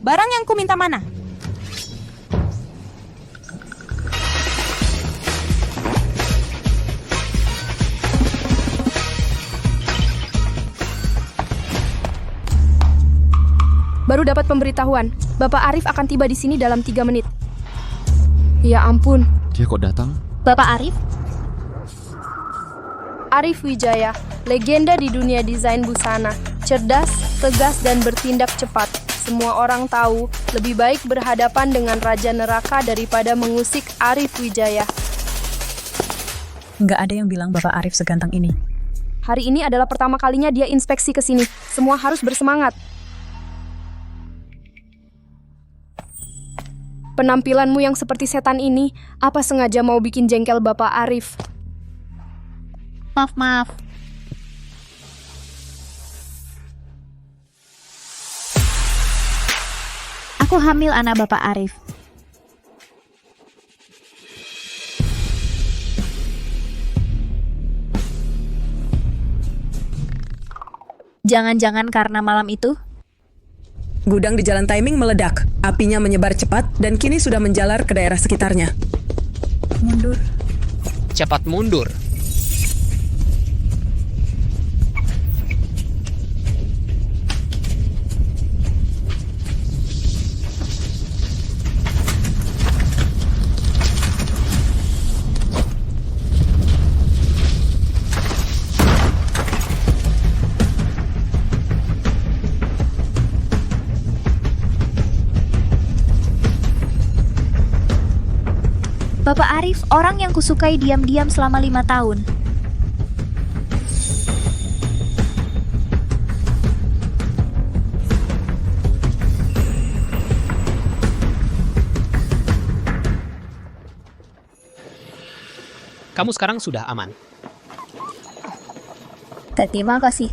Barang yang ku minta mana? Baru dapat pemberitahuan, Bapak Arif akan tiba di sini dalam 3 menit. Ya ampun. Dia kok datang? Bapak Arif? Arif Wijaya, legenda di dunia desain busana. Cerdas, tegas, dan bertindak cepat. Semua orang tahu, lebih baik berhadapan dengan Raja Neraka daripada mengusik Arif Wijaya. Nggak ada yang bilang Bapak Arif seganteng ini. Hari ini adalah pertama kalinya dia inspeksi ke sini. Semua harus bersemangat. Penampilanmu yang seperti setan ini, apa sengaja mau bikin jengkel Bapak Arif? Maaf. Aku hamil anak Bapak Arif. Jangan-jangan karena malam itu? Gudang di Jalan Timing meledak. Apinya menyebar cepat dan kini sudah menjalar ke daerah sekitarnya. Mundur. Cepat mundur. Bapak Arif, orang yang kusukai diam-diam selama 5 tahun. Kamu sekarang sudah aman. Terima kasih.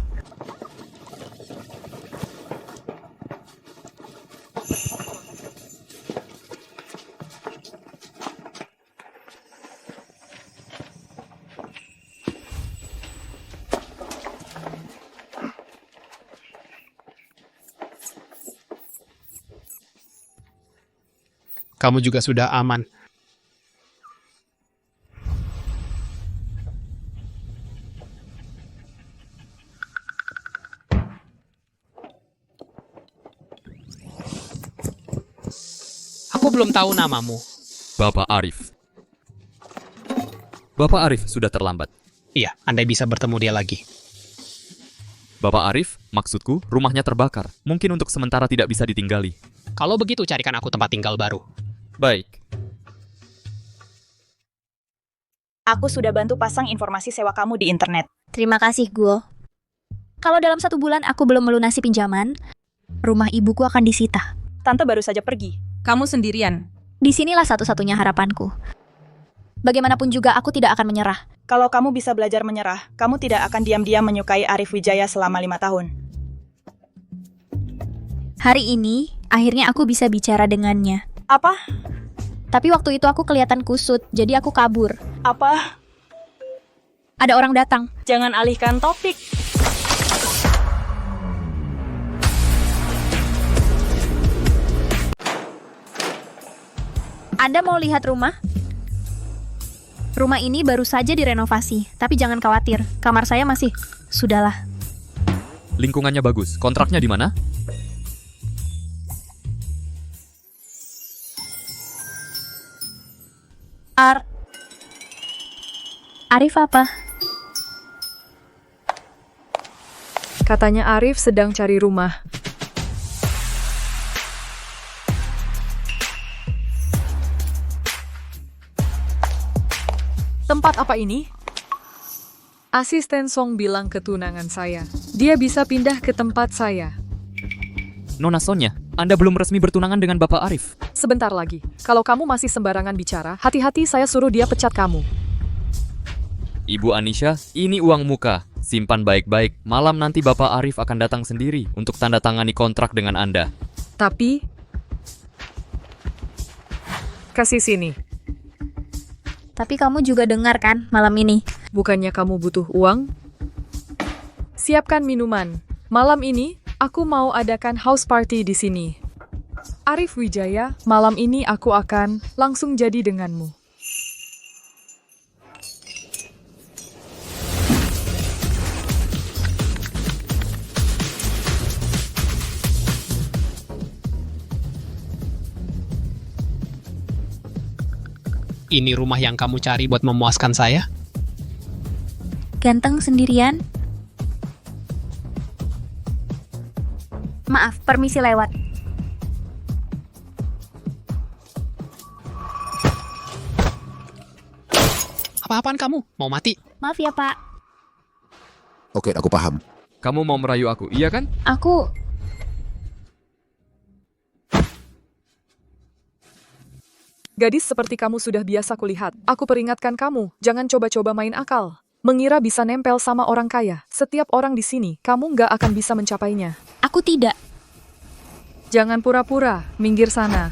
Kamu juga sudah aman. Aku belum tahu namamu. Bapak Arif. Bapak Arif sudah terlambat. Iya, Andai bisa bertemu dia lagi. Bapak Arif, maksudku, rumahnya terbakar. Mungkin untuk sementara tidak bisa ditinggali. Kalau begitu, carikan aku tempat tinggal baru. Baik. Aku sudah bantu pasang informasi sewa kamu di internet. Terima kasih, Guo. Kalau dalam 1 bulan aku belum melunasi pinjaman, rumah ibuku akan disita. Tante baru saja pergi. Kamu sendirian. Disinilah satu-satunya harapanku. Bagaimanapun juga aku tidak akan menyerah. Kalau kamu bisa belajar menyerah, kamu tidak akan diam-diam menyukai Arif Wijaya selama 5 tahun. Hari ini, akhirnya aku bisa bicara dengannya. Apa? Tapi waktu itu aku kelihatan kusut, jadi aku kabur. Apa? Ada orang datang. Jangan alihkan topik. Anda mau lihat rumah? Rumah ini baru saja direnovasi, tapi jangan khawatir, kamar saya masih... Sudahlah. Lingkungannya bagus. Kontraknya di mana? Arif apa? Katanya Arif sedang cari rumah. Tempat apa ini? Asisten Song bilang ke tunangan saya. Dia bisa pindah ke tempat saya. Nona Sonya, Anda belum resmi bertunangan dengan Bapak Arif. Sebentar lagi. Kalau kamu masih sembarangan bicara, hati-hati saya suruh dia pecat kamu. Ibu Anisha, ini uang muka. Simpan baik-baik. Malam nanti Bapak Arif akan datang sendiri untuk tanda tangani kontrak dengan Anda. Tapi... kasih sini. Tapi kamu juga dengar kan malam ini? Bukannya kamu butuh uang? Siapkan minuman. Malam ini, aku mau adakan house party di sini. Arif Wijaya, malam ini aku akan langsung jadi denganmu. Ini rumah yang kamu cari buat memuaskan saya? Ganteng sendirian? Maaf, permisi lewat. Apa-apaan kamu? Mau mati? Maaf ya, Pak. Oke, aku paham. Kamu mau merayu aku, iya kan? Aku... Gadis seperti kamu sudah biasa kulihat. Aku peringatkan kamu, jangan coba-coba main akal. Mengira bisa nempel sama orang kaya. Setiap orang di sini, kamu nggak akan bisa mencapainya. Aku tidak. Jangan pura-pura, minggir sana.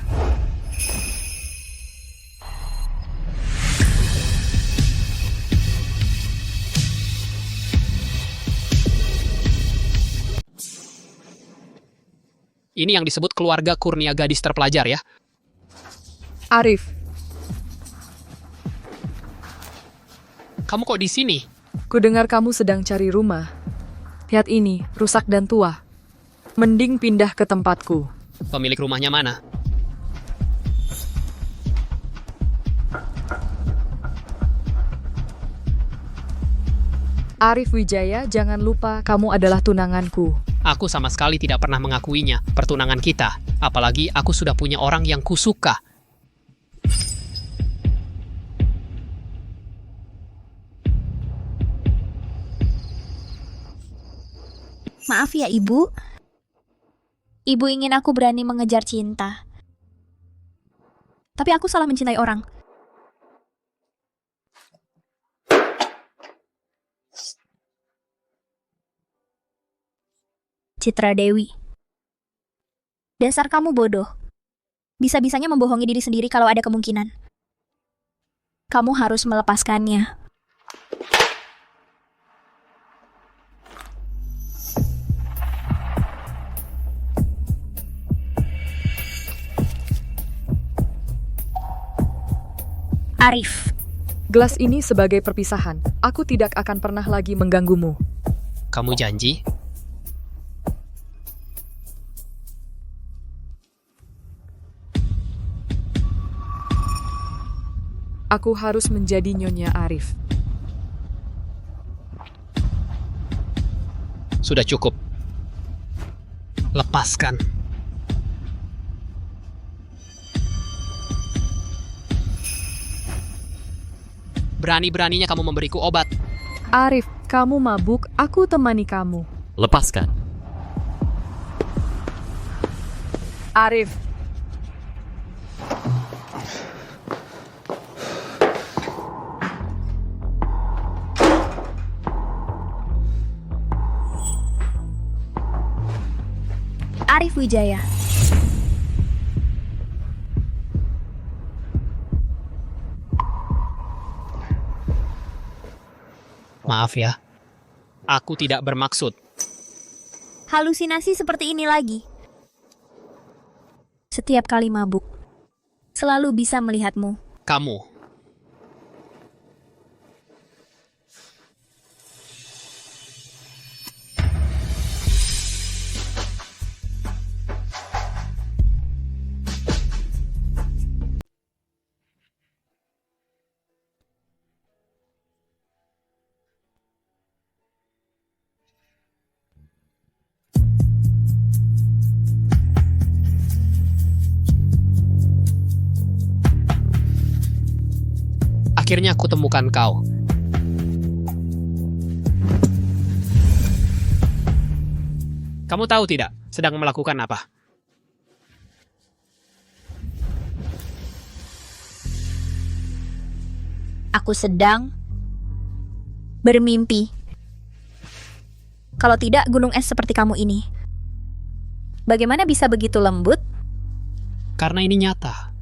Ini yang disebut keluarga Kurnia gadis terpelajar ya? Arif, Kamu kok di sini? kudengar kamu sedang cari rumah. Lihat ini, rusak dan tua. Mending pindah ke tempatku. Pemilik rumahnya mana? Arif Wijaya, jangan lupa kamu adalah tunanganku. Aku sama sekali tidak pernah mengakuinya, pertunangan kita. Apalagi aku sudah punya orang yang kusuka. Maaf ya, Ibu. Ibu ingin aku berani mengejar cinta. Tapi aku salah mencintai orang. Citra Dewi. Dasar kamu bodoh. Bisa-bisanya membohongi diri sendiri kalau ada kemungkinan. Kamu harus melepaskannya. Arif. Gelas ini sebagai perpisahan. Aku tidak akan pernah lagi mengganggumu. Kamu janji? Aku harus menjadi Nyonya Arif. Sudah cukup. Lepaskan. Berani-beraninya kamu memberiku obat. Arif, kamu mabuk, aku temani kamu. Lepaskan. Arif. Arif Wijaya. Maaf ya. Aku tidak bermaksud. Halusinasi seperti ini lagi. Setiap kali mabuk, selalu bisa melihatmu. Kamu. Akhirnya aku temukan kau. Kamu tahu tidak, sedang melakukan apa? Aku sedang bermimpi. Kalau tidak gunung es seperti kamu ini, bagaimana bisa begitu lembut? Karena ini nyata.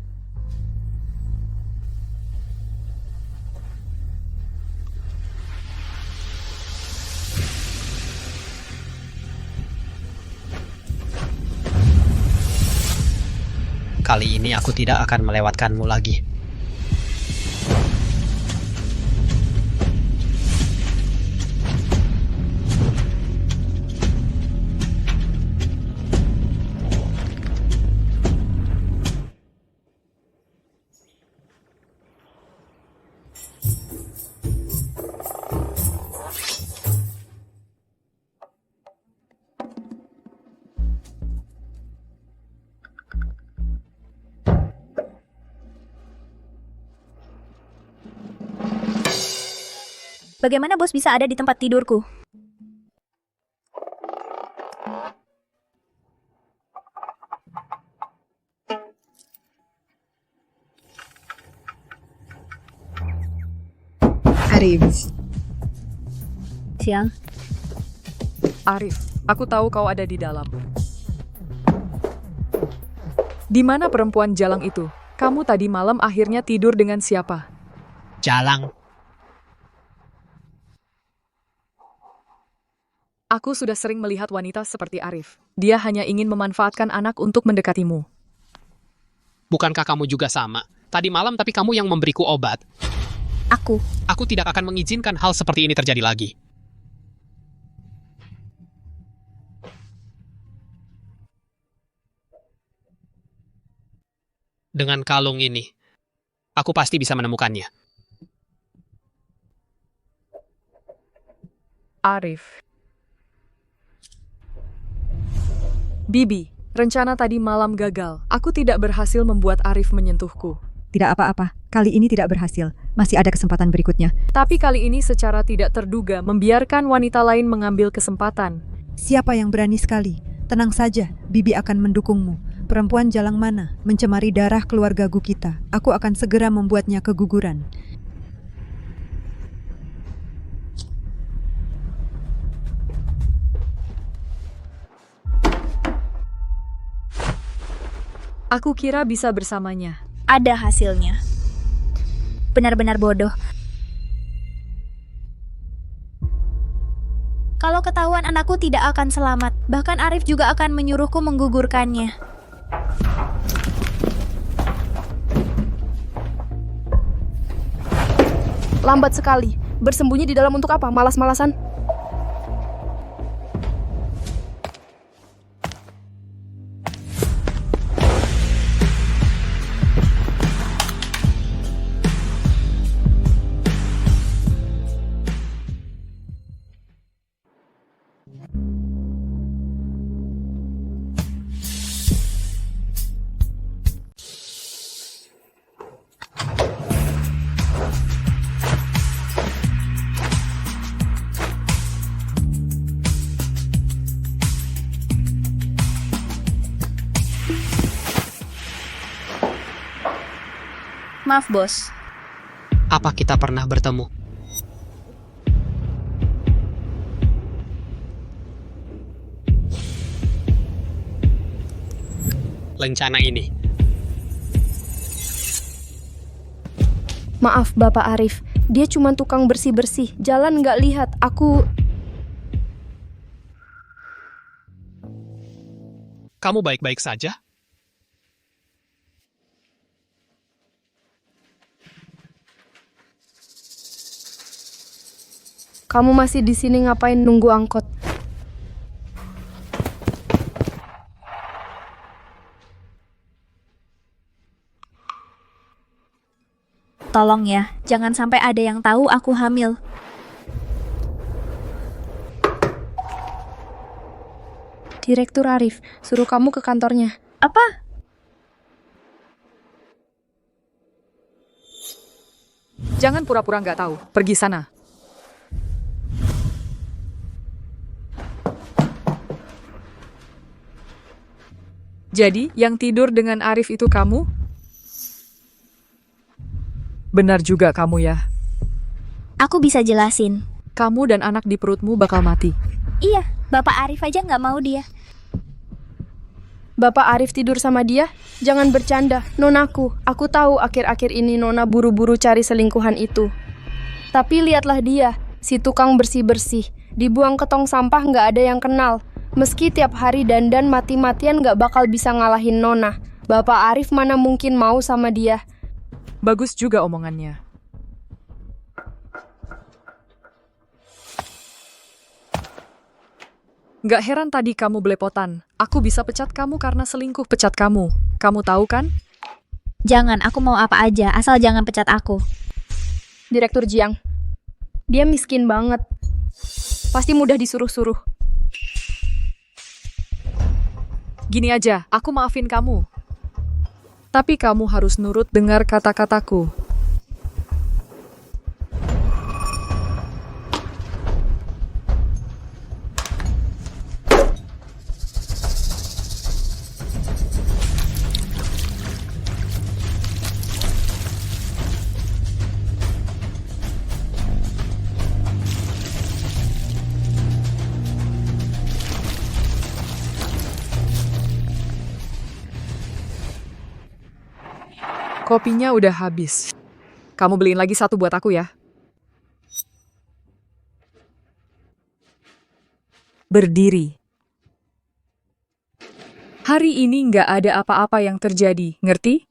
Kali ini aku tidak akan melewatkanmu lagi. Bagaimana bos bisa ada di tempat tidurku? Arif. Siang. Arif, aku tahu kau ada di dalam. Di mana perempuan jalang itu? Kamu tadi malam akhirnya tidur dengan siapa? Jalang. Aku sudah sering melihat wanita seperti Arif. Dia hanya ingin memanfaatkan anak untuk mendekatimu. Bukankah kamu juga sama? Tadi malam tapi kamu yang memberiku obat. Aku tidak akan mengizinkan hal seperti ini terjadi lagi. Dengan kalung ini, aku pasti bisa menemukannya. Arif. Bibi, rencana tadi malam gagal. Aku tidak berhasil membuat Arif menyentuhku. Tidak apa-apa, kali ini tidak berhasil. Masih ada kesempatan berikutnya. Tapi kali ini secara tidak terduga membiarkan wanita lain mengambil kesempatan. Siapa yang berani sekali? Tenang saja, Bibi akan mendukungmu. Perempuan jalang mana mencemari darah keluarga Gu kita. Aku akan segera membuatnya keguguran. Aku kira bisa bersamanya. Ada hasilnya. Benar-benar bodoh. Kalau ketahuan anakku tidak akan selamat, bahkan Arif juga akan menyuruhku menggugurkannya. Lambat sekali. Bersembunyi di dalam untuk apa? Malas-malasan? Maaf, bos. Apa kita pernah bertemu? Lencana ini. Maaf, Bapak Arif. Dia cuma tukang bersih-bersih. Jalan nggak lihat. Kamu baik-baik saja? Kamu masih di sini ngapain nunggu angkot? Tolong ya, jangan sampai ada yang tahu aku hamil. Direktur Arif, suruh kamu ke kantornya. Apa? Jangan pura-pura nggak tahu. Pergi sana. Jadi, yang tidur dengan Arif itu kamu? Benar juga kamu ya. Aku bisa jelasin. Kamu dan anak di perutmu bakal mati. Iya, Bapak Arif aja nggak mau dia. Bapak Arif tidur sama dia? Jangan bercanda, Nonaku. Aku tahu akhir-akhir ini Nona buru-buru cari selingkuhan itu. Tapi lihatlah dia, si tukang bersih-bersih. Dibuang ke tong sampah nggak ada yang kenal. Meski tiap hari dandan mati-matian nggak bakal bisa ngalahin Nona. Bapak Arif mana mungkin mau sama dia. Bagus juga omongannya. Gak heran tadi kamu belepotan. Aku bisa pecat kamu karena selingkuh pecat kamu. Kamu tahu kan? Jangan, aku mau apa aja, asal jangan pecat aku. Direktur Jiang, dia miskin banget. Pasti mudah disuruh-suruh. Gini aja, aku maafin kamu. Tapi kamu harus nurut dengar kata-kataku. Kopinya udah habis. Kamu beliin lagi satu buat aku ya. Berdiri. Hari ini nggak ada apa-apa yang terjadi, ngerti?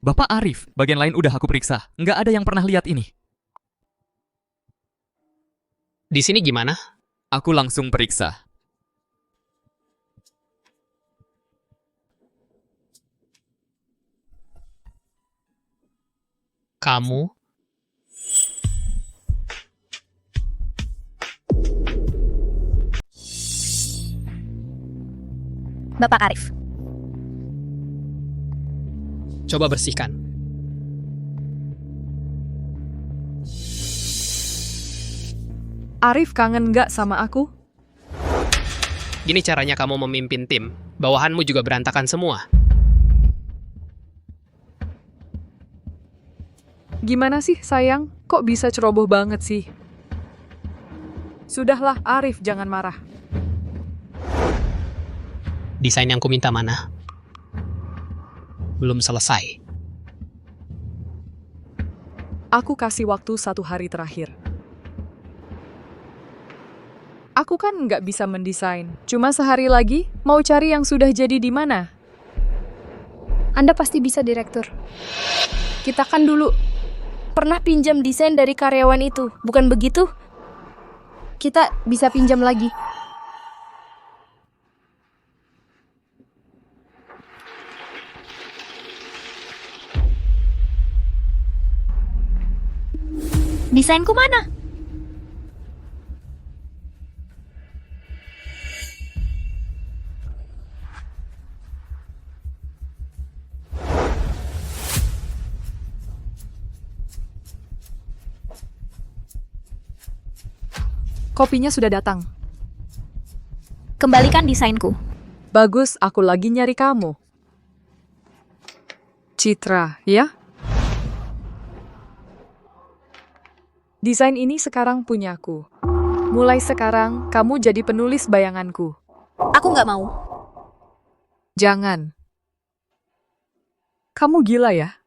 Bapak Arif, bagian lain udah aku periksa. Nggak ada yang pernah lihat ini. Di sini gimana? Aku langsung periksa. Kamu? Bapak Arif. Coba bersihkan. Arif kangen nggak sama aku? Gini caranya kamu memimpin tim. Bawahanmu juga berantakan semua. Gimana sih, sayang? Kok bisa ceroboh banget sih? Sudahlah, Arif, jangan marah. Desain yang kuminta mana? Belum selesai. Aku kasih waktu 1 hari terakhir. Aku kan nggak bisa mendesain. Cuma sehari lagi, mau cari yang sudah jadi di mana? Anda pasti bisa, Direktur. Kita kan dulu pernah pinjam desain dari karyawan itu, bukan begitu? Kita bisa pinjam lagi. Desainku mana? Kopinya sudah datang. Kembalikan desainku. Bagus, aku lagi nyari kamu. Citra, ya? Desain ini sekarang punyaku. Mulai sekarang, kamu jadi penulis bayanganku. Aku nggak mau. Jangan. Kamu gila ya?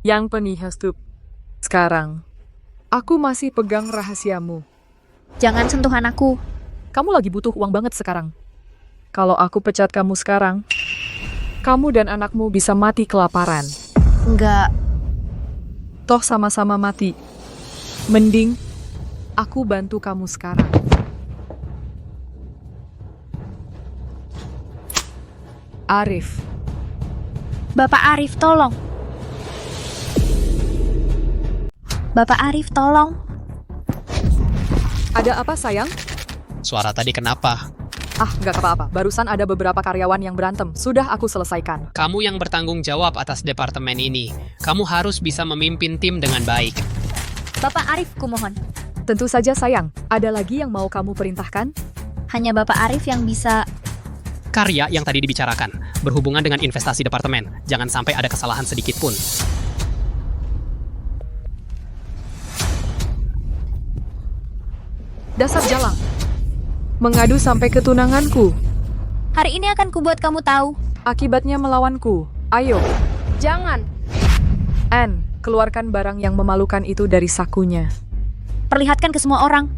Yang penihastup. Sekarang, aku masih pegang rahasiamu. Jangan sentuhan aku. Kamu lagi butuh uang banget sekarang. Kalau aku pecat kamu sekarang, kamu dan anakmu bisa mati kelaparan. Nggak. Toh sama-sama mati. Mending, aku bantu kamu sekarang. Arif. Bapak Arif, tolong. Bapak Arif, tolong. Ada apa, sayang? Suara tadi kenapa? Ah, nggak apa-apa. Barusan ada beberapa karyawan yang berantem. Sudah aku selesaikan. Kamu yang bertanggung jawab atas departemen ini. Kamu harus bisa memimpin tim dengan baik. Bapak Arif, kumohon. Tentu saja, sayang. Ada lagi yang mau kamu perintahkan? Hanya Bapak Arif yang bisa... Karya yang tadi dibicarakan, berhubungan dengan investasi departemen. Jangan sampai ada kesalahan sedikit pun. Dasar jalang. Mengadu sampai ketunanganku. Hari ini akan kubuat kamu tahu. Akibatnya melawanku. Ayo. Jangan. Anne, keluarkan barang yang memalukan itu dari sakunya. perlihatkan ke semua orang.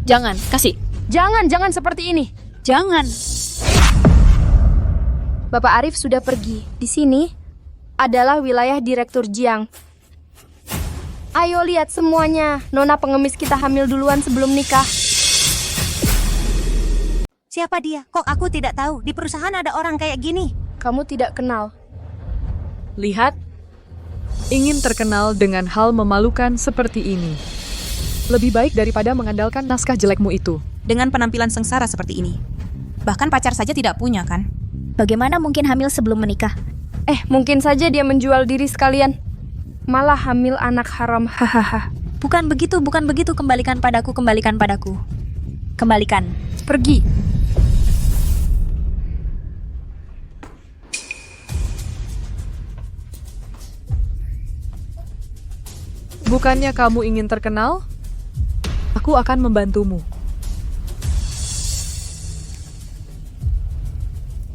Jangan, kasih. Jangan seperti ini. Jangan. Bapak Arif sudah pergi. Di sini adalah wilayah Direktur Jiang. Ayo lihat semuanya. Nona pengemis kita hamil duluan sebelum nikah. Siapa dia? Kok aku tidak tahu? Di perusahaan ada orang kayak gini. Kamu tidak kenal. Lihat, ingin terkenal dengan hal memalukan seperti ini. Lebih baik daripada mengandalkan naskah jelekmu itu. Dengan penampilan sengsara seperti ini. Bahkan pacar saja tidak punya, kan? Bagaimana mungkin hamil sebelum menikah? Mungkin saja dia menjual diri sekalian. Malah hamil anak haram, hahaha. Bukan begitu. Kembalikan padaku. Kembalikan. Pergi. Bukannya kamu ingin terkenal? Aku akan membantumu.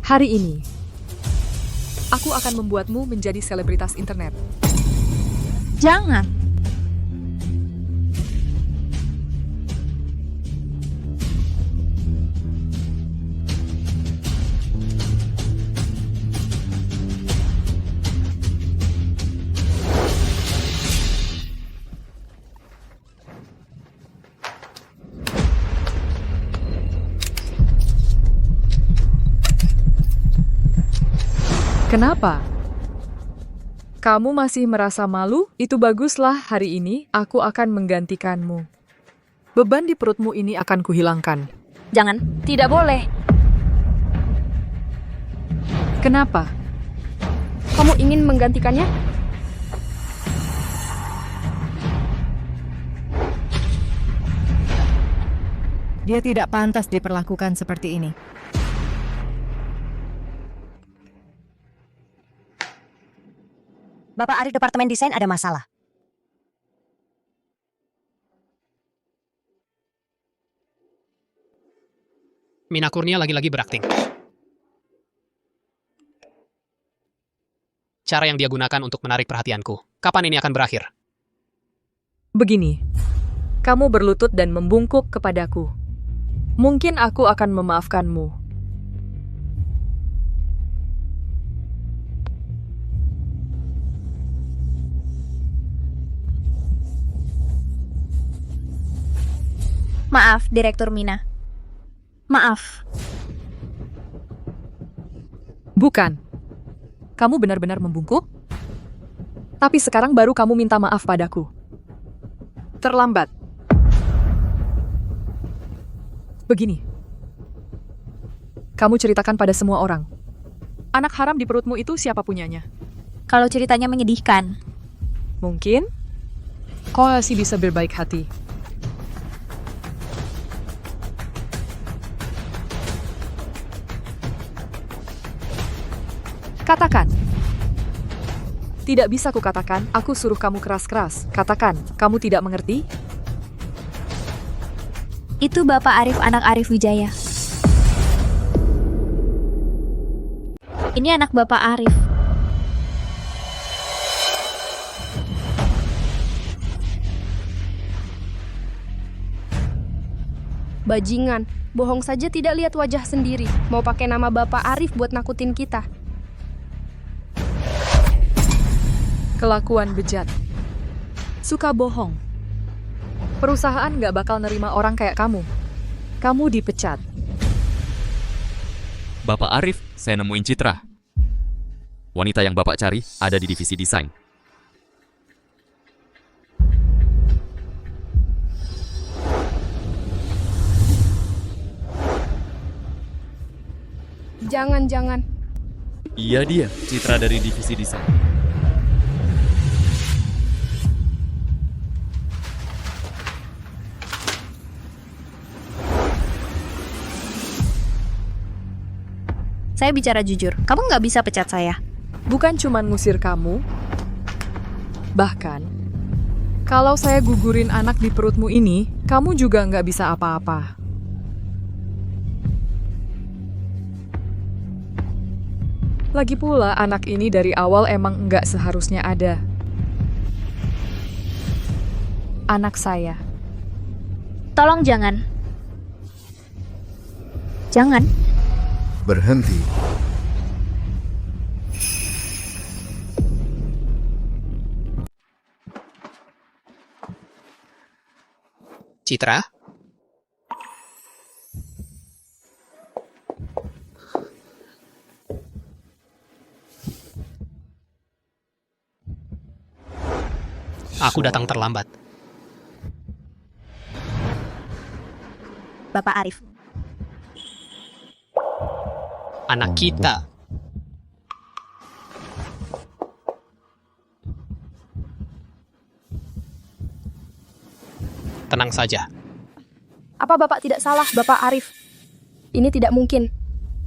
Hari ini, aku akan membuatmu menjadi selebritas internet. Jangan. Kenapa? Kamu masih merasa malu? Itu baguslah, hari ini aku akan menggantikanmu. Beban di perutmu ini akan kuhilangkan. Jangan. Tidak boleh. Kenapa? Kamu ingin menggantikannya? Dia tidak pantas diperlakukan seperti ini. Bapak Arif, Departemen Desain ada masalah. Mina Kurnia lagi-lagi berakting. Cara yang dia gunakan untuk menarik perhatianku. Kapan ini akan berakhir? Begini, kamu berlutut dan membungkuk kepadaku. Mungkin aku akan memaafkanmu. Maaf, Direktur Mina. Maaf. Bukan. Kamu benar-benar membungkuk? Tapi sekarang baru kamu minta maaf padaku. Terlambat. Begini. Kamu ceritakan pada semua orang. Anak haram di perutmu itu siapa punyanya? Kalau ceritanya menyedihkan. Mungkin kau masih bisa berbaik hati. Katakan. Tidak bisa kukatakan, aku suruh kamu keras-keras. Katakan, kamu tidak mengerti? Itu Bapak Arif, anak Arif Wijaya. Ini anak Bapak Arif. Bajingan, bohong saja tidak lihat wajah sendiri. Mau pakai nama Bapak Arif buat nakutin kita. Kelakuan bejat. Suka bohong. Perusahaan gak bakal nerima orang kayak kamu. Kamu dipecat. Bapak Arif, saya nemuin Citra. Wanita yang Bapak cari ada di divisi desain. Jangan. Iya dia, Citra dari divisi desain. Saya bicara jujur, kamu nggak bisa pecat saya. Bukan cuman ngusir kamu. Bahkan, kalau saya gugurin anak di perutmu ini, kamu juga nggak bisa apa-apa. Lagi pula, anak ini dari awal emang nggak seharusnya ada. anak saya. Tolong jangan. Jangan. Berhenti. Citra? Aku datang terlambat. Bapak Arif. Anak kita. Tenang saja. Apa Bapak tidak salah, Bapak Arif? Ini tidak mungkin.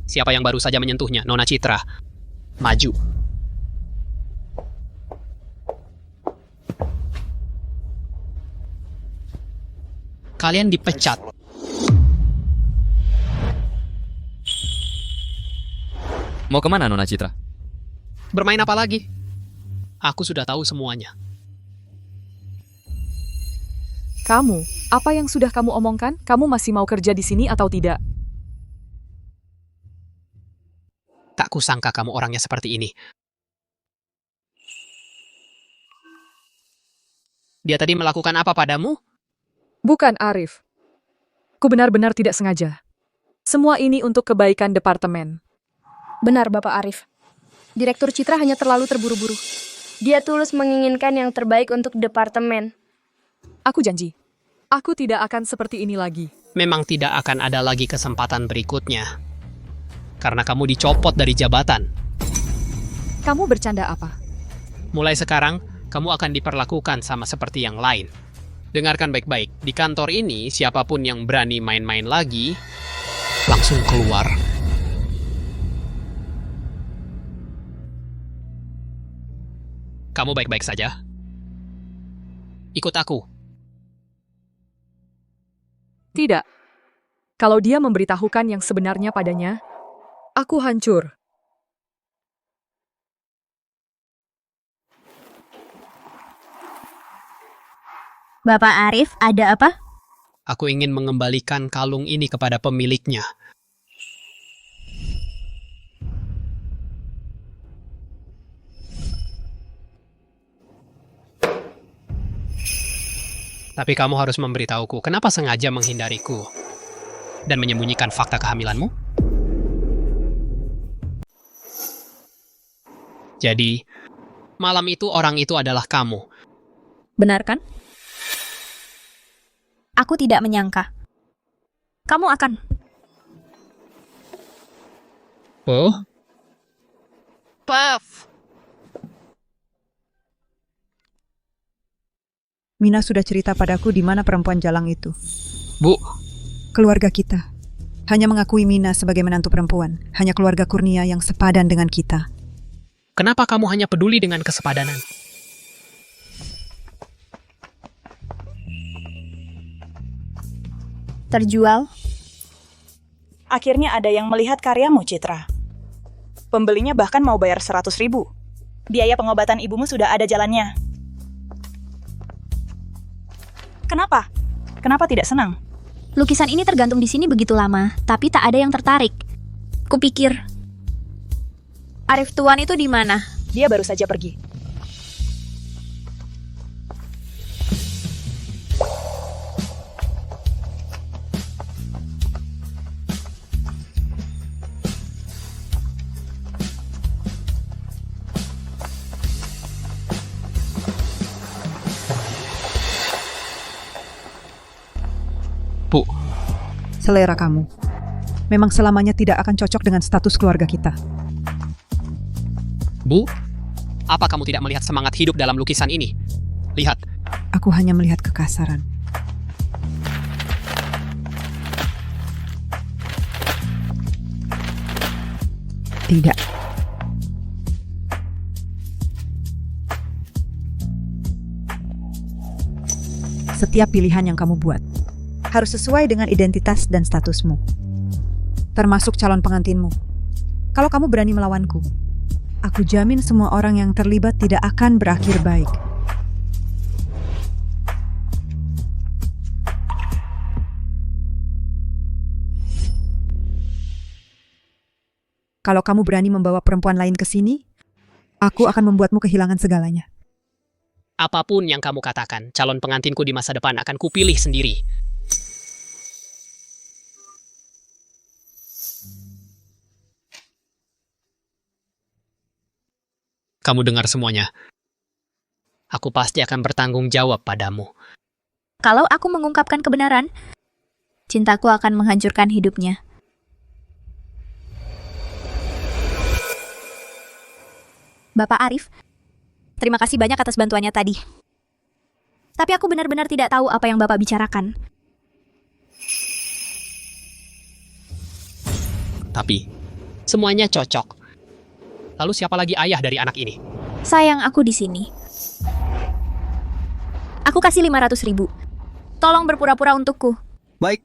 Siapa yang baru saja menyentuhnya? Nona Citra. Maju. Kalian dipecat. Mau kemana, Nona Citra? Bermain apa lagi? Aku sudah tahu semuanya. Kamu, apa yang sudah kamu omongkan? Kamu masih mau kerja di sini atau tidak? Tak kusangka kamu orangnya seperti ini. Dia tadi melakukan apa padamu? Bukan, Arif. Ku benar-benar tidak sengaja. Semua ini untuk kebaikan departemen. Benar, Bapak Arif. Direktur Citra hanya terlalu terburu-buru. Dia tulus menginginkan yang terbaik untuk departemen. Aku janji, aku tidak akan seperti ini lagi. Memang tidak akan ada lagi kesempatan berikutnya. Karena kamu dicopot dari jabatan. Kamu bercanda apa? Mulai sekarang, kamu akan diperlakukan sama seperti yang lain. Dengarkan baik-baik, di kantor ini siapapun yang berani main-main lagi, langsung keluar. Kamu baik-baik saja? Ikut aku. Tidak. Kalau dia memberitahukan yang sebenarnya padanya, aku hancur. Bapak Arif, ada apa? Aku ingin mengembalikan kalung ini kepada pemiliknya. Tapi kamu harus memberitahuku, kenapa sengaja menghindariku dan menyembunyikan fakta kehamilanmu? Jadi, malam itu orang itu adalah kamu. Benar kan? Aku tidak menyangka. Kamu akan... Oh? Puff! Mina sudah cerita padaku di mana perempuan jalang itu. Bu, Keluarga kita hanya mengakui Mina sebagai menantu perempuan. Hanya keluarga Kurnia yang sepadan dengan kita. kenapa kamu hanya peduli dengan kesepadanan? Terjual? Akhirnya ada yang melihat karyamu, Citra. Pembelinya bahkan mau bayar 100.000. Biaya pengobatan ibumu sudah ada jalannya. Kenapa? Kenapa tidak senang? Lukisan ini tergantung di sini begitu lama, tapi tak ada yang tertarik. Kupikir, Arif Tuan itu di mana? Dia baru saja pergi. Bu, Selera kamu memang selamanya tidak akan cocok dengan status keluarga kita. Bu, apa kamu tidak melihat semangat hidup dalam lukisan ini? Lihat, Aku hanya melihat kekasaran. Tidak. Setiap pilihan yang kamu buat harus sesuai dengan identitas dan statusmu, termasuk calon pengantinmu. Kalau kamu berani melawanku, aku jamin semua orang yang terlibat tidak akan berakhir baik. Kalau kamu berani membawa perempuan lain ke sini, aku akan membuatmu kehilangan segalanya. Apapun yang kamu katakan, calon pengantinku di masa depan akan kupilih sendiri. Kamu dengar semuanya. Aku pasti akan bertanggung jawab padamu. Kalau aku mengungkapkan kebenaran, cintaku akan menghancurkan hidupnya. Bapak Arif, terima kasih banyak atas bantuannya tadi. Tapi aku benar-benar tidak tahu apa yang Bapak bicarakan. Tapi, semuanya cocok. Lalu siapa lagi ayah dari anak ini? Sayang, aku di sini. Aku kasih 500.000. Tolong berpura-pura untukku. Baik.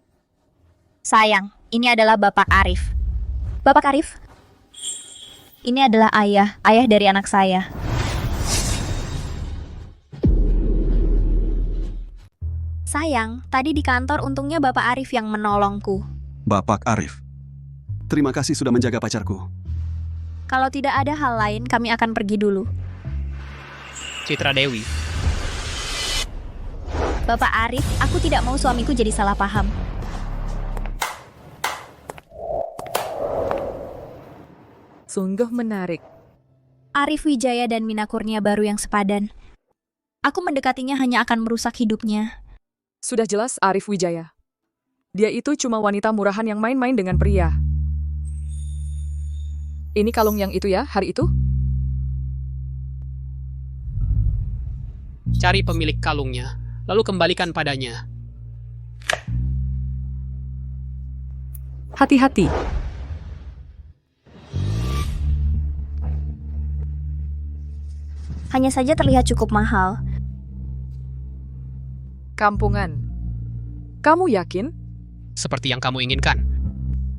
Sayang, ini adalah Bapak Arif. Bapak Arif, ini adalah ayah dari anak saya. Sayang, tadi di kantor untungnya Bapak Arif yang menolongku. Bapak Arif, terima kasih sudah menjaga pacarku. Kalau tidak ada hal lain, kami akan pergi dulu. Citra Dewi. Bapak Arif, aku tidak mau suamiku jadi salah paham. Sungguh menarik. Arif Wijaya dan Mina Kurnia baru yang sepadan. Aku mendekatinya hanya akan merusak hidupnya. Sudah jelas Arif Wijaya. Dia itu cuma wanita murahan yang main-main dengan pria. Ini kalung yang itu ya, hari itu? Cari pemilik kalungnya, lalu kembalikan padanya. Hati-hati. Hanya saja terlihat cukup mahal. Kampungan. Kamu yakin? Seperti yang kamu inginkan.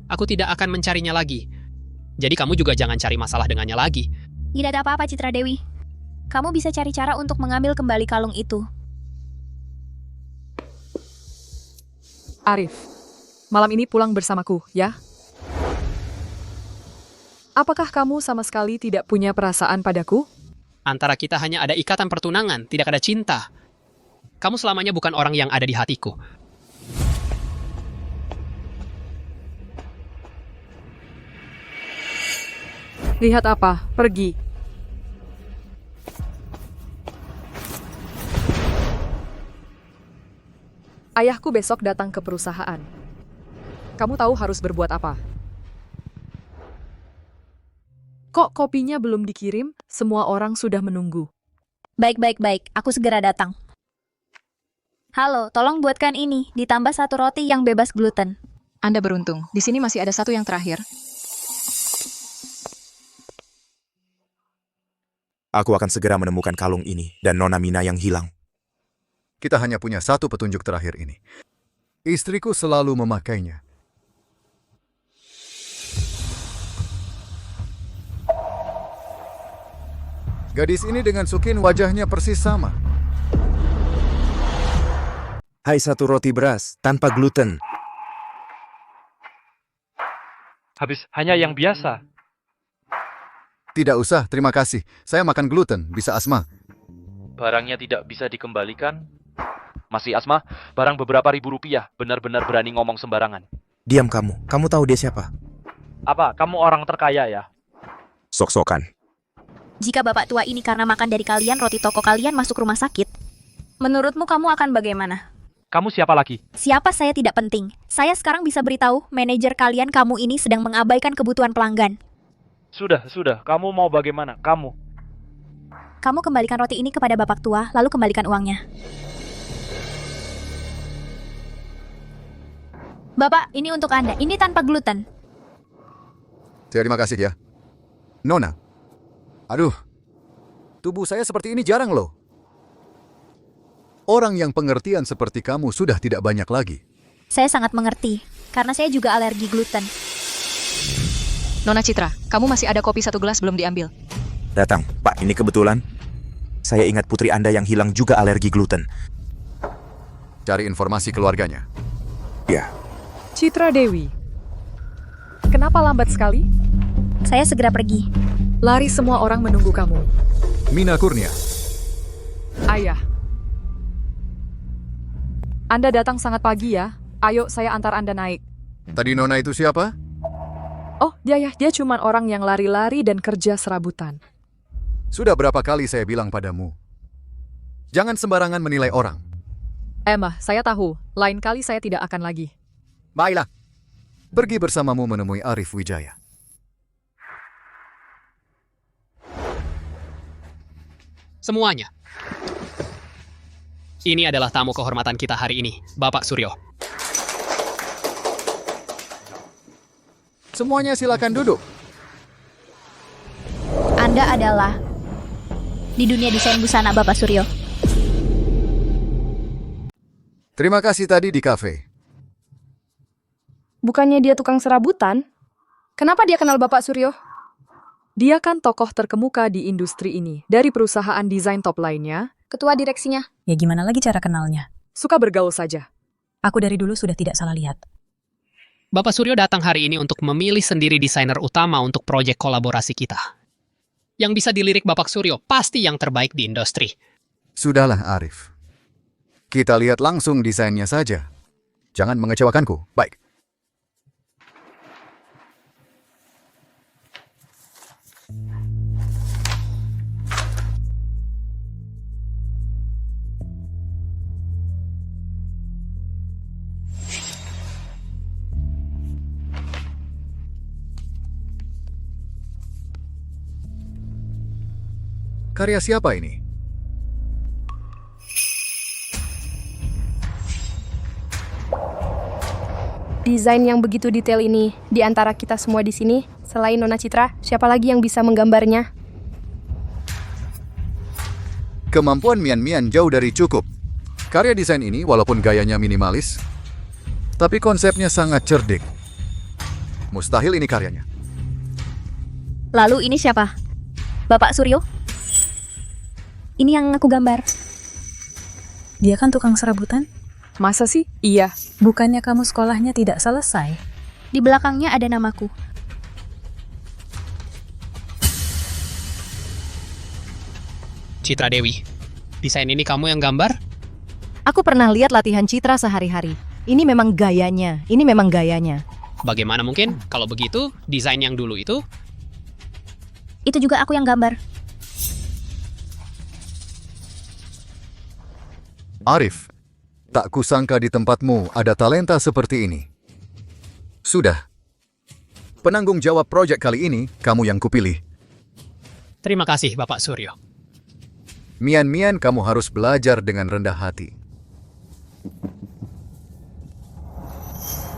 Aku tidak akan mencarinya lagi. Jadi kamu juga jangan cari masalah dengannya lagi. Tidak ada apa-apa, Citra Dewi. Kamu bisa cari cara untuk mengambil kembali kalung itu. Arif, malam ini pulang bersamaku, ya? Apakah kamu sama sekali tidak punya perasaan padaku? Antara kita hanya ada ikatan pertunangan, tidak ada cinta. Kamu selamanya bukan orang yang ada di hatiku. Lihat apa? Pergi. Ayahku besok datang ke perusahaan. Kamu tahu harus berbuat apa? Kok kopinya belum dikirim? Semua orang sudah menunggu. Baik. Aku segera datang. Halo, tolong buatkan ini, ditambah 1 roti yang bebas gluten. Anda beruntung. Di sini masih ada 1 yang terakhir. Aku akan segera menemukan kalung ini dan Nona Mina yang hilang. Kita hanya punya 1 petunjuk terakhir ini. Istriku selalu memakainya. Gadis ini dengan Sukin wajahnya persis sama. Hai, 1 roti beras tanpa gluten. Habis hanya yang biasa. Tidak usah, terima kasih. Saya makan gluten, bisa asma. Barangnya tidak bisa dikembalikan. Masih asma, barang beberapa ribu rupiah. Benar-benar berani ngomong sembarangan. Diam kamu. Kamu tahu dia siapa? Apa, kamu orang terkaya ya? Sok-sokan. Jika bapak tua ini karena makan dari kalian, roti toko kalian masuk rumah sakit, menurutmu kamu akan bagaimana? Kamu siapa lagi? Siapa saya tidak penting. Saya sekarang bisa beritahu, manajer kalian kamu ini sedang mengabaikan kebutuhan pelanggan. Sudah. Kamu mau bagaimana? Kamu Kembalikan roti ini kepada bapak tua, lalu kembalikan uangnya. Bapak, ini untuk Anda. Ini tanpa gluten. Terima kasih ya. Nona. Aduh, tubuh saya seperti ini jarang loh. Orang yang pengertian seperti kamu sudah tidak banyak lagi. Saya sangat mengerti, karena saya juga alergi gluten. Nona Citra, kamu masih ada kopi 1 gelas belum diambil. Datang, Pak, ini kebetulan. Saya ingat putri Anda yang hilang juga alergi gluten. Cari informasi keluarganya. Ya. Citra Dewi. Kenapa lambat sekali? Saya segera pergi. Lari, semua orang menunggu kamu. Mina Kurnia. Ayah. Anda datang sangat pagi ya. Ayo, saya antar Anda naik. Tadi Nona itu siapa? Oh, dia cuman orang yang lari-lari dan kerja serabutan. Sudah berapa kali saya bilang padamu? Jangan sembarangan menilai orang. Emma, saya tahu. Lain kali saya tidak akan lagi. Baiklah. Pergi bersamamu menemui Arif Wijaya. Semuanya. Ini adalah tamu kehormatan kita hari ini, Bapak Suryo. Semuanya silakan duduk. Anda adalah di dunia desain busana, Bapak Suryo. Terima kasih tadi di kafe. Bukannya dia tukang serabutan? Kenapa dia kenal Bapak Suryo? Dia kan tokoh terkemuka di industri ini. Dari perusahaan desain top lainnya. Ketua direksinya. Ya gimana lagi cara kenalnya? Suka bergaul saja. Aku dari dulu sudah tidak salah lihat. Bapak Suryo datang hari ini untuk memilih sendiri desainer utama untuk proyek kolaborasi kita. Yang bisa dilirik Bapak Suryo pasti yang terbaik di industri. Sudahlah, Arif. Kita lihat langsung desainnya saja. Jangan mengecewakanku. Baik. Karya siapa ini? Desain yang begitu detail ini, di antara kita semua di sini, selain Nona Citra, siapa lagi yang bisa menggambarnya? Kemampuan Mian jauh dari cukup. Karya desain ini walaupun gayanya minimalis, tapi konsepnya sangat cerdik. Mustahil ini karyanya. Lalu ini siapa? Bapak Suryo? Ini yang aku gambar. Dia kan tukang serabutan? Masa sih? Iya. Bukannya kamu sekolahnya tidak selesai? Di belakangnya ada namaku. Citra Dewi, desain ini kamu yang gambar? Aku pernah lihat latihan Citra sehari-hari. Ini memang gayanya. Ini memang gayanya. Bagaimana mungkin? Kalau begitu, desain yang dulu itu? Itu juga aku yang gambar. Arif, tak kusangka di tempatmu ada talenta seperti ini. Sudah. Penanggung jawab proyek kali ini, kamu yang kupilih. Terima kasih, Bapak Suryo. Mian, kamu harus belajar dengan rendah hati.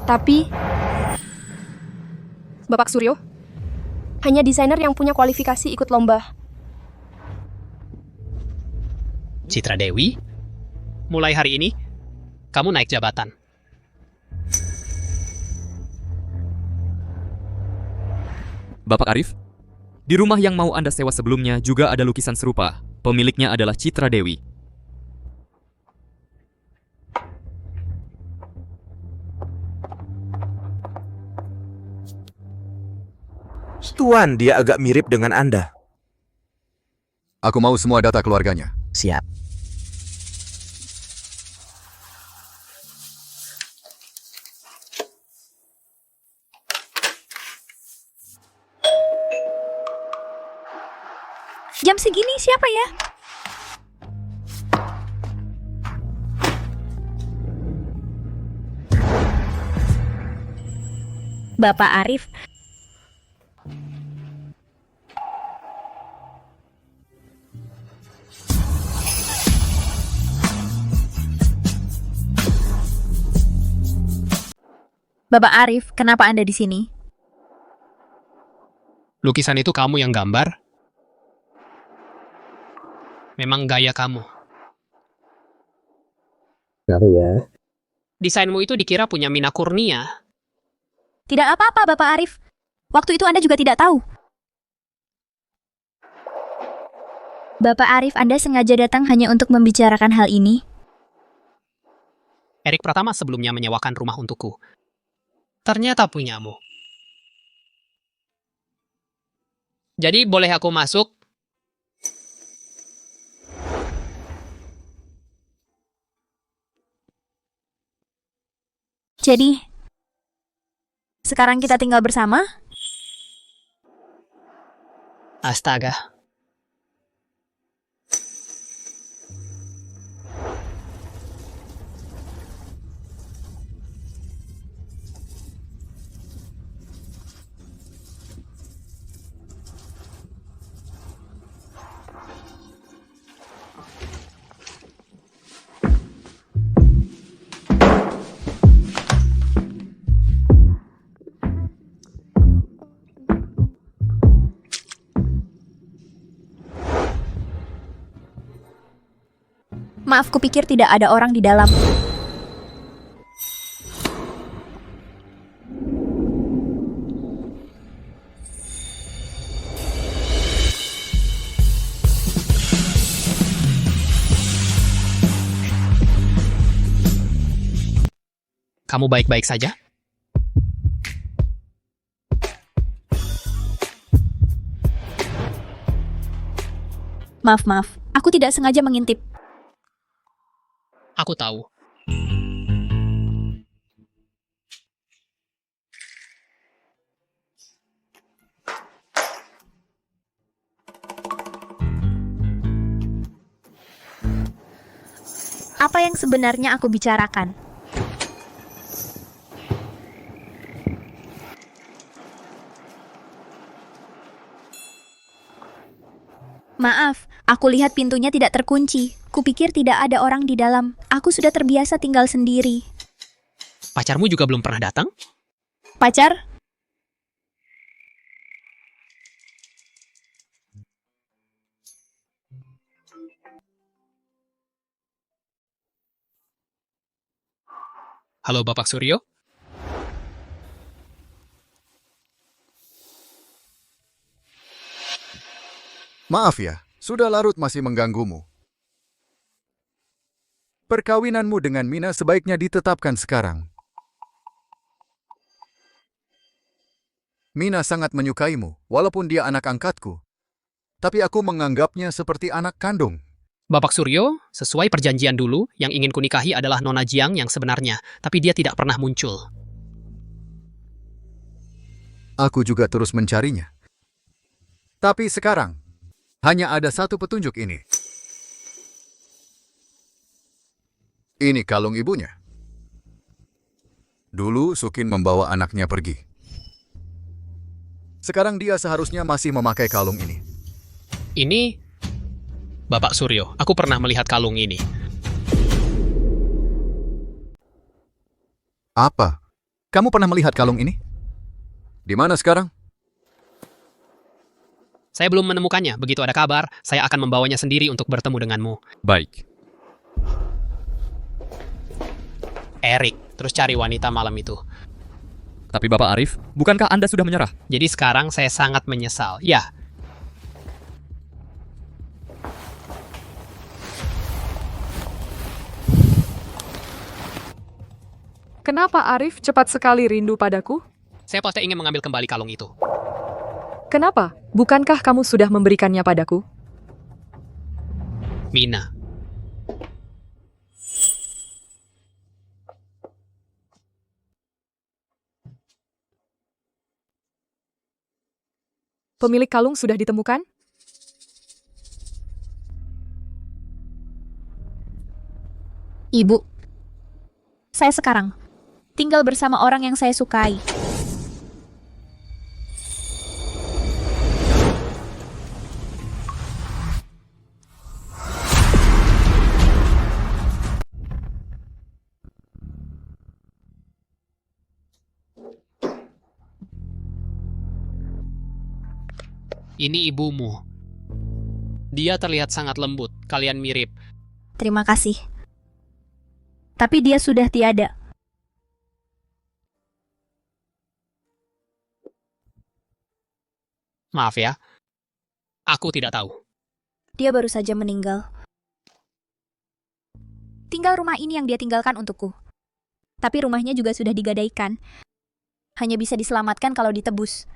Tapi, Bapak Suryo, hanya desainer yang punya kualifikasi ikut lomba. Citra Dewi, mulai hari ini, kamu naik jabatan. Bapak Arif, di rumah yang mau Anda sewa sebelumnya juga ada lukisan serupa. Pemiliknya adalah Citra Dewi. Tuan, dia agak mirip dengan Anda. Aku mau semua data keluarganya. Siap. Jam segini siapa ya? Bapak Arif. Bapak Arif, kenapa Anda di sini? Lukisan itu kamu yang gambar? Memang gaya kamu. Ya. Desainmu itu dikira punya Mina Kurnia. Tidak apa-apa, Bapak Arif. Waktu itu Anda juga tidak tahu. Bapak Arif, Anda sengaja datang hanya untuk membicarakan hal ini? Erik Pratama sebelumnya menyewakan rumah untukku. Ternyata punyamu. Jadi boleh aku masuk? Jadi, sekarang kita tinggal bersama? Astaga. Maaf, kupikir tidak ada orang di dalam. Kamu baik-baik saja? Maaf, aku tidak sengaja mengintip. Aku tahu. Apa yang sebenarnya aku bicarakan? Maaf, aku lihat pintunya tidak terkunci. Kupikir tidak ada orang di dalam. Aku sudah terbiasa tinggal sendiri. Pacarmu juga belum pernah datang? Pacar? Halo Bapak Suryo? Maaf ya, sudah larut masih mengganggumu. Perkawinanmu dengan Mina sebaiknya ditetapkan sekarang. Mina sangat menyukaimu, walaupun dia anak angkatku. Tapi aku menganggapnya seperti anak kandung. Bapak Suryo, sesuai perjanjian dulu, yang ingin kunikahi adalah Nona Jiang yang sebenarnya, tapi dia tidak pernah muncul. Aku juga terus mencarinya. Tapi sekarang, hanya ada satu petunjuk ini. Ini kalung ibunya. Dulu Sukin membawa anaknya pergi. Sekarang dia seharusnya masih memakai kalung ini. Ini, Bapak Suryo, aku pernah melihat kalung ini. Apa? Kamu pernah melihat kalung ini? Di mana sekarang? Saya belum menemukannya. Begitu ada kabar, saya akan membawanya sendiri untuk bertemu denganmu. Baik. Erik, terus cari wanita malam itu. Tapi Bapak Arif, bukankah Anda sudah menyerah? Jadi sekarang saya sangat menyesal. Ya. Kenapa Arif cepat sekali rindu padaku? Saya pasti ingin mengambil kembali kalung itu. Kenapa? Bukankah kamu sudah memberikannya padaku? Mina. Pemilik kalung sudah ditemukan? Ibu, saya sekarang tinggal bersama orang yang saya sukai. Ini ibumu. Dia terlihat sangat lembut. Kalian mirip. Terima kasih. Tapi dia sudah tiada. Maaf ya. Aku tidak tahu. Dia baru saja meninggal. Tinggal rumah ini yang dia tinggalkan untukku. Tapi rumahnya juga sudah digadaikan. Hanya bisa diselamatkan kalau ditebus.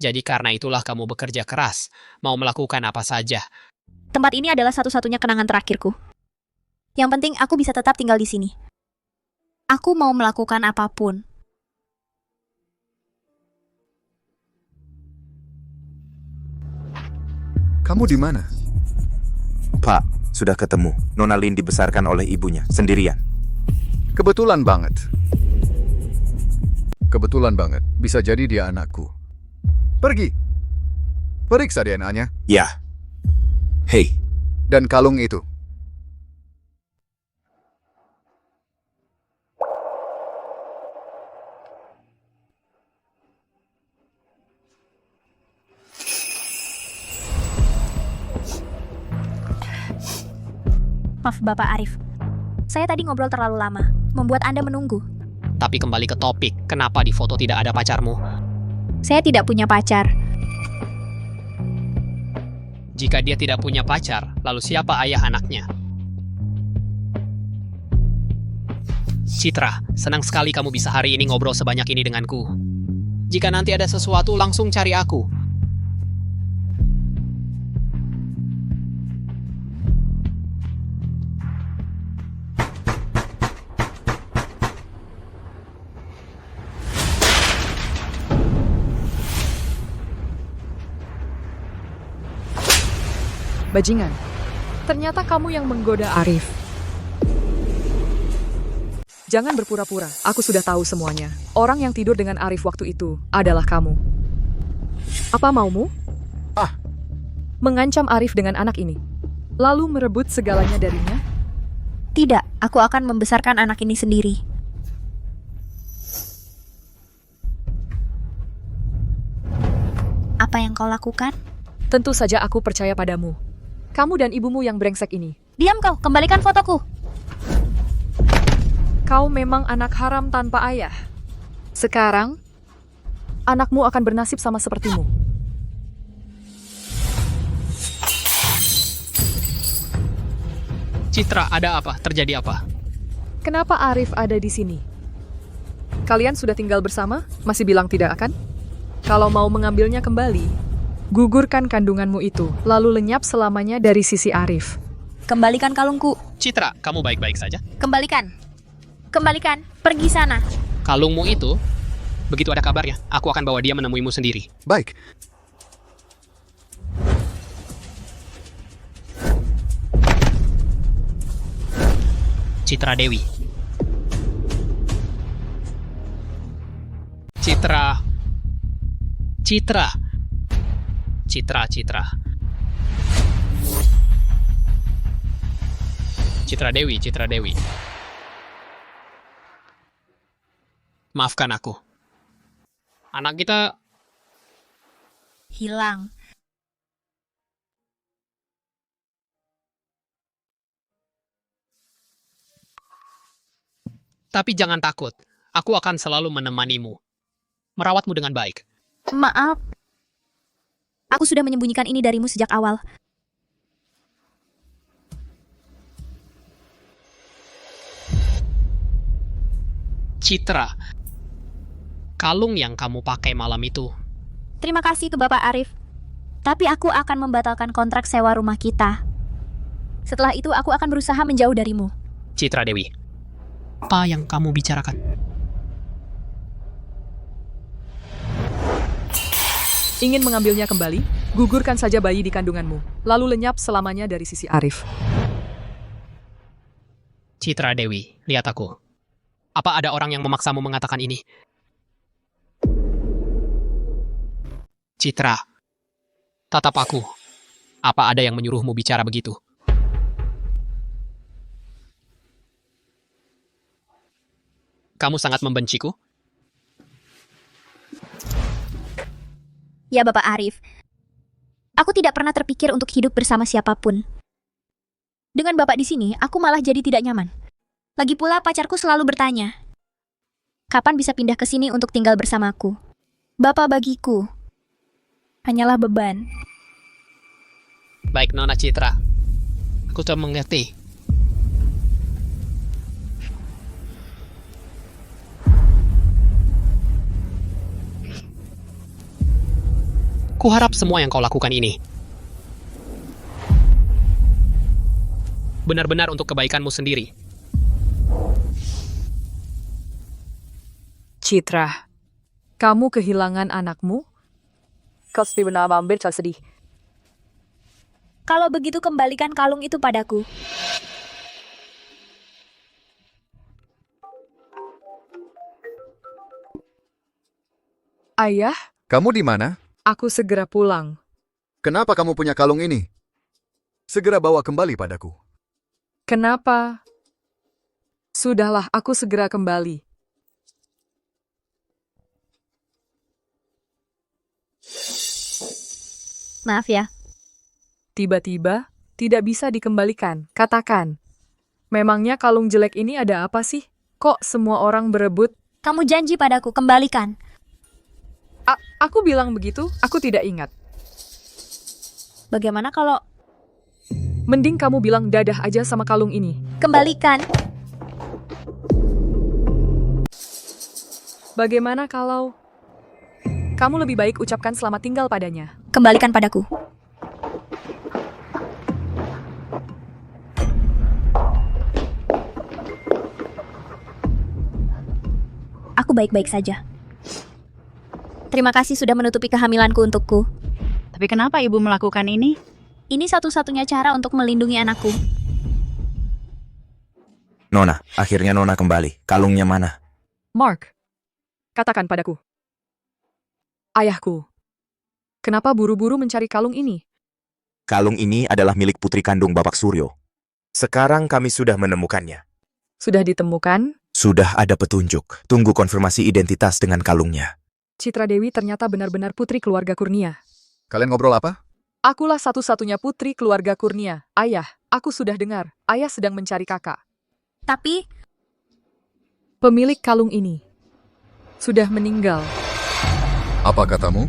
Jadi karena itulah kamu bekerja keras, mau melakukan apa saja. Tempat ini adalah satu-satunya kenangan terakhirku. Yang penting aku bisa tetap tinggal di sini. Aku mau melakukan apapun. Kamu di mana? Pak, sudah ketemu. Nona Lin dibesarkan oleh ibunya, sendirian. Kebetulan banget. Kebetulan banget. Bisa jadi dia anakku. Pergi. Periksa DNA-nya. Ya. Hei. Dan kalung itu. Maaf, Bapak Arif. Saya tadi ngobrol terlalu lama, membuat Anda menunggu. Tapi kembali ke topik, kenapa di foto tidak ada pacarmu? Saya tidak punya pacar. Jika dia tidak punya pacar, lalu siapa ayah anaknya? Citra, senang sekali kamu bisa hari ini ngobrol sebanyak ini denganku. Jika nanti ada sesuatu, langsung cari aku. Bajingan, ternyata kamu yang menggoda Arif. Jangan berpura-pura, aku sudah tahu semuanya. Orang yang tidur dengan Arif waktu itu adalah kamu. Apa maumu? Mengancam Arif dengan anak ini, lalu merebut segalanya darinya? Tidak, aku akan membesarkan anak ini sendiri. Apa yang kau lakukan? Tentu saja aku percaya padamu. Kamu dan ibumu yang brengsek ini. Diam kau, kembalikan fotoku. Kau memang anak haram tanpa ayah. Sekarang, anakmu akan bernasib sama sepertimu. Citra, ada apa? Terjadi apa? Kenapa Arif ada di sini? Kalian sudah tinggal bersama? Masih bilang tidak akan? Kalau mau mengambilnya kembali, gugurkan kandunganmu itu, lalu lenyap selamanya dari sisi Arif. Kembalikan kalungku. Citra, kamu baik-baik saja? Kembalikan. Kembalikan. Pergi sana. Kalungmu itu, begitu ada kabarnya, aku akan bawa dia menemuimu sendiri. Baik. Citra Dewi. Citra. Citra. Citra, Citra. Citra Dewi, Citra Dewi. Maafkan aku. Anak kita hilang. Tapi jangan takut. Aku akan selalu menemanimu. Merawatmu dengan baik. Maaf. Aku sudah menyembunyikan ini darimu sejak awal. Citra, kalung yang kamu pakai malam itu. Terima kasih ke Bapak Arif. Tapi aku akan membatalkan kontrak sewa rumah kita. Setelah itu aku akan berusaha menjauh darimu. Citra Dewi, apa yang kamu bicarakan? Ingin mengambilnya kembali? Gugurkan saja bayi di kandunganmu, lalu lenyap selamanya dari sisi Arif. Citra Dewi, lihat aku. Apa ada orang yang memaksamu mengatakan ini? Citra, tatap aku. Apa ada yang menyuruhmu bicara begitu? Kamu sangat membenciku? Ya, Bapak Arif. Aku tidak pernah terpikir untuk hidup bersama siapapun. Dengan Bapak di sini, aku malah jadi tidak nyaman. Lagi pula pacarku selalu bertanya, kapan bisa pindah ke sini untuk tinggal bersamaku? Bapak bagiku hanyalah beban. Baik, Nona Citra. Aku sudah mengerti. Kuharap semua yang kau lakukan ini benar-benar untuk kebaikanmu sendiri. Citra, kamu kehilangan anakmu? Kau benar hampir sedih. Kalau begitu kembalikan kalung itu padaku. Ayah, Kamu di mana? aku segera pulang. Kenapa kamu punya kalung ini? Segera bawa kembali padaku. Kenapa? Sudahlah, aku segera kembali. Maaf ya. Tiba-tiba, tidak bisa dikembalikan. Katakan. Memangnya kalung jelek ini ada apa sih? Kok semua orang berebut? Kamu janji padaku, kembalikan. Aku bilang begitu, aku tidak ingat. Bagaimana kalau... Mending kamu bilang dadah aja sama kalung ini. Kembalikan. Bagaimana kalau... Kamu lebih baik ucapkan selamat tinggal padanya. Kembalikan padaku. Aku baik-baik saja. Terima kasih sudah menutupi kehamilanku untukku. Tapi kenapa ibu melakukan ini? Ini satu-satunya cara untuk melindungi anakku. Nona, akhirnya Nona kembali. Kalungnya mana? Mark, katakan padaku. Ayahku, kenapa buru-buru mencari kalung ini? Kalung ini adalah milik putri kandung Bapak Suryo. Sekarang kami sudah menemukannya. Sudah ditemukan? Sudah ada petunjuk. Tunggu konfirmasi identitas dengan kalungnya. Citra Dewi ternyata benar-benar putri keluarga Kurnia. Kalian ngobrol apa? Akulah satu-satunya putri keluarga Kurnia. Ayah, aku sudah dengar. Ayah sedang mencari kakak. Tapi... Pemilik kalung ini sudah meninggal. Apa katamu?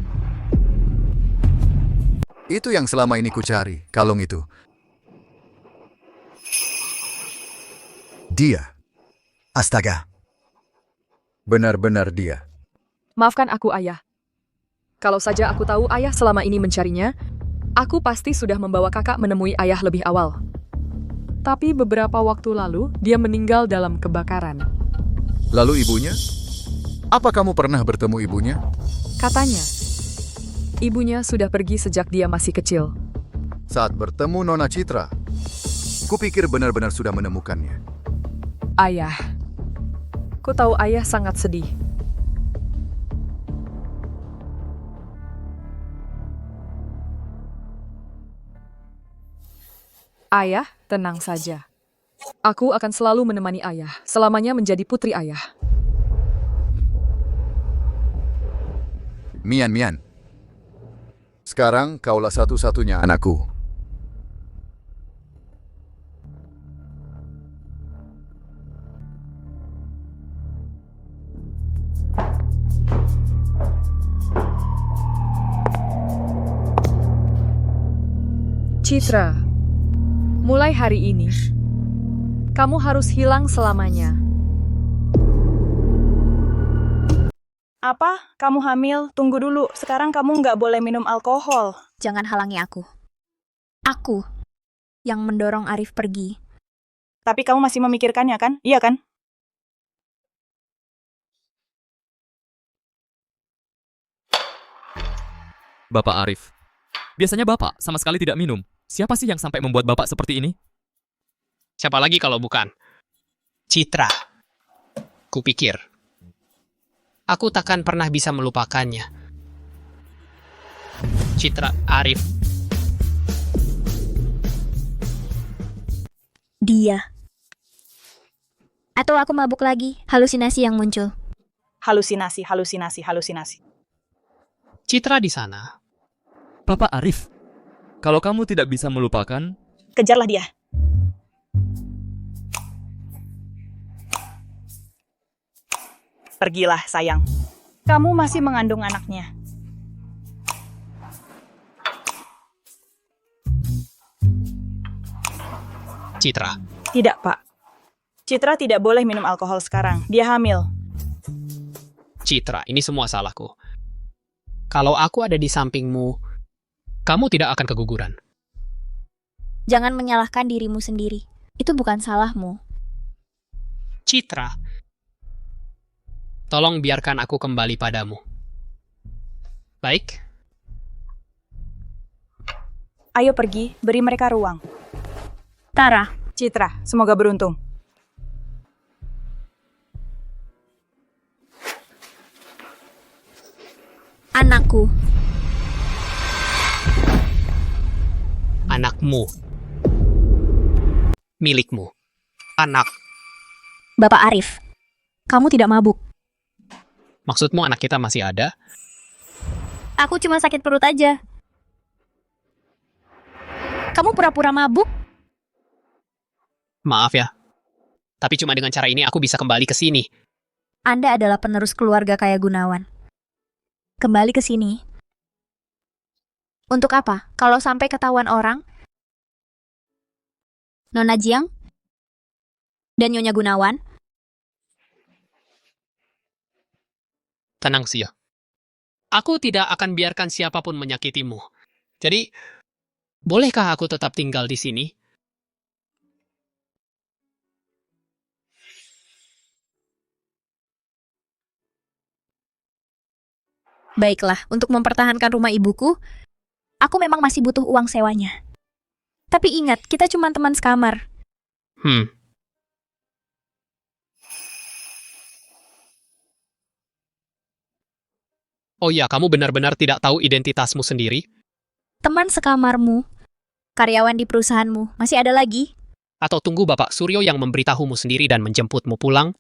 Itu yang selama ini kucari, kalung itu. Dia. Astaga. Benar-benar dia. Maafkan aku, Ayah. Kalau saja aku tahu Ayah selama ini mencarinya, aku pasti sudah membawa kakak menemui Ayah lebih awal. Tapi beberapa waktu lalu, dia meninggal dalam kebakaran. Lalu ibunya? Apa kamu pernah bertemu ibunya? Katanya, ibunya sudah pergi sejak dia masih kecil. Saat bertemu Nona Citra, kupikir benar-benar sudah menemukannya. Ayah. Ku tahu Ayah sangat sedih. Ayah, tenang saja. Aku akan selalu menemani Ayah, selamanya menjadi putri Ayah. Mian. Sekarang kaulah satu-satunya anakku. Citra, mulai hari ini, kamu harus hilang selamanya. Apa? Kamu hamil? Tunggu dulu. Sekarang kamu nggak boleh minum alkohol. Jangan halangi aku. Aku yang mendorong Arif pergi. Tapi kamu masih memikirkannya kan? Iya kan? Bapak Arif. Biasanya Bapak sama sekali tidak minum. Siapa sih yang sampai membuat Bapak seperti ini? Siapa lagi kalau bukan Citra? Kupikir aku takkan pernah bisa melupakannya. Citra Arif. Dia. Atau aku mabuk lagi, halusinasi yang muncul. Halusinasi. Citra di sana. Bapak Arif, kalau kamu tidak bisa melupakan... Kejarlah dia. Pergilah, sayang. Kamu masih mengandung anaknya. Citra. Tidak, Pak. Citra tidak boleh minum alkohol sekarang. Dia hamil. Citra, ini semua salahku. Kalau aku ada di sampingmu, kamu tidak akan keguguran. Jangan menyalahkan dirimu sendiri. Itu bukan salahmu. Citra, tolong biarkan aku kembali padamu. Baik? Ayo pergi, beri mereka ruang. Tara, Citra, semoga beruntung. anakku. Anakmu. Milikmu. Anak. Bapak Arif, kamu tidak mabuk. Maksudmu anak kita masih ada? Aku cuma sakit perut aja. Kamu pura-pura mabuk? Maaf ya. Tapi cuma dengan cara ini aku bisa kembali ke sini. Anda adalah penerus keluarga kaya Gunawan. Kembali ke sini. Untuk apa? Kalau sampai ketahuan orang? Nona Jiang? Dan Nyonya Gunawan? Tenang, Sia. Aku tidak akan biarkan siapapun menyakitimu. Jadi, bolehkah aku tetap tinggal di sini? Baiklah, untuk mempertahankan rumah ibuku, aku memang masih butuh uang sewanya. Tapi ingat, kita cuma teman sekamar. Oh ya, kamu benar-benar tidak tahu identitasmu sendiri? Teman sekamarmu, karyawan di perusahaanmu, masih ada lagi? Atau tunggu Bapak Suryo yang memberitahumu sendiri dan menjemputmu pulang?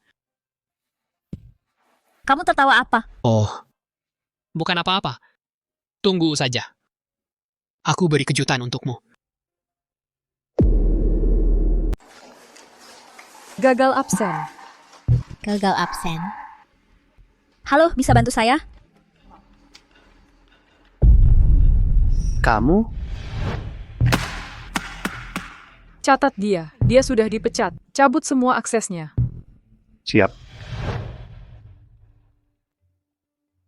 Kamu tertawa apa? Oh, bukan apa-apa. Tunggu saja. Aku beri kejutan untukmu. Gagal absen. Gagal absen. Halo, bisa bantu saya? Kamu? Catat dia. Dia sudah dipecat. Cabut semua aksesnya. Siap.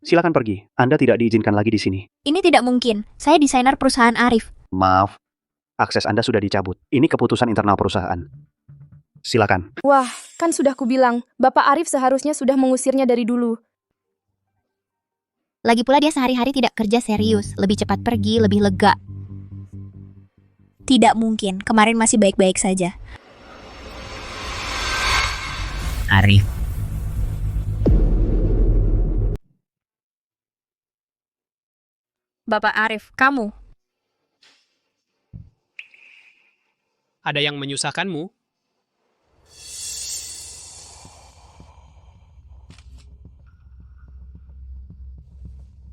Silakan pergi. Anda tidak diizinkan lagi di sini. Ini tidak mungkin. Saya desainer perusahaan Arif. Maaf. Akses Anda sudah dicabut. Ini keputusan internal perusahaan. Silakan. Wah, kan sudah kubilang, Bapak Arif seharusnya sudah mengusirnya dari dulu. Lagi pula dia sehari-hari tidak kerja serius. Lebih cepat pergi, lebih lega. Tidak mungkin. Kemarin masih baik-baik saja. Arif. Bapak Arif, kamu? Ada yang menyusahkanmu?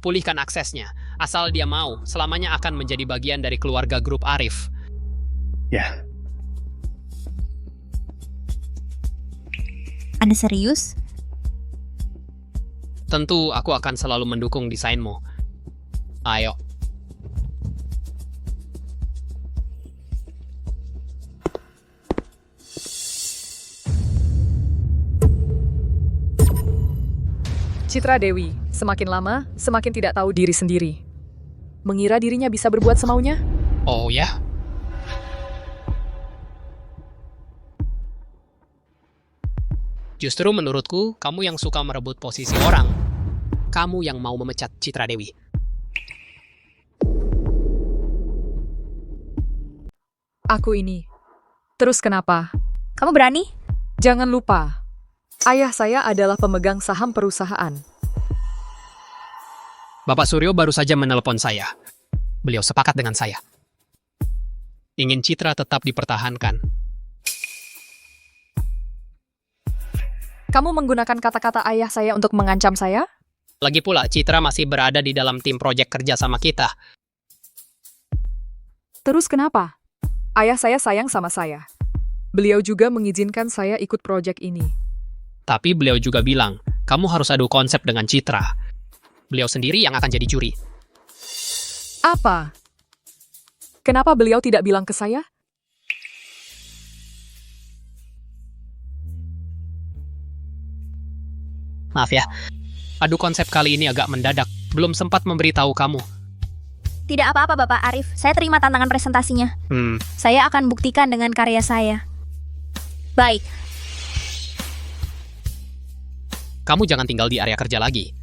Pulihkan aksesnya. Asal dia mau, selamanya akan menjadi bagian dari keluarga grup Arif. Ya. Anda serius? Tentu aku akan selalu mendukung desainmu. Ayo. Citra Dewi, semakin lama, semakin tidak tahu diri sendiri. Mengira dirinya bisa berbuat semaunya? Oh ya? Justru menurutku, kamu yang suka merebut posisi orang. Kamu yang mau memecat Citra Dewi. Aku ini. Terus kenapa? Kamu berani? Jangan lupa, ayah saya adalah pemegang saham perusahaan. Bapak Suryo baru saja menelepon saya. Beliau sepakat dengan saya. Ingin Citra tetap dipertahankan. Kamu menggunakan kata-kata ayah saya untuk mengancam saya? Lagi pula, Citra masih berada di dalam tim proyek kerja sama kita. Terus kenapa? Ayah saya sayang sama saya. Beliau juga mengizinkan saya ikut proyek ini. Tapi beliau juga bilang, kamu harus adu konsep dengan Citra. Beliau sendiri yang akan jadi juri. Apa? Kenapa beliau tidak bilang ke saya? Maaf ya, adu konsep kali ini agak mendadak. belum sempat memberitahu kamu. Tidak apa-apa Bapak Arif, saya terima tantangan presentasinya. Saya akan buktikan dengan karya saya. Baik. Kamu jangan tinggal di area kerja lagi.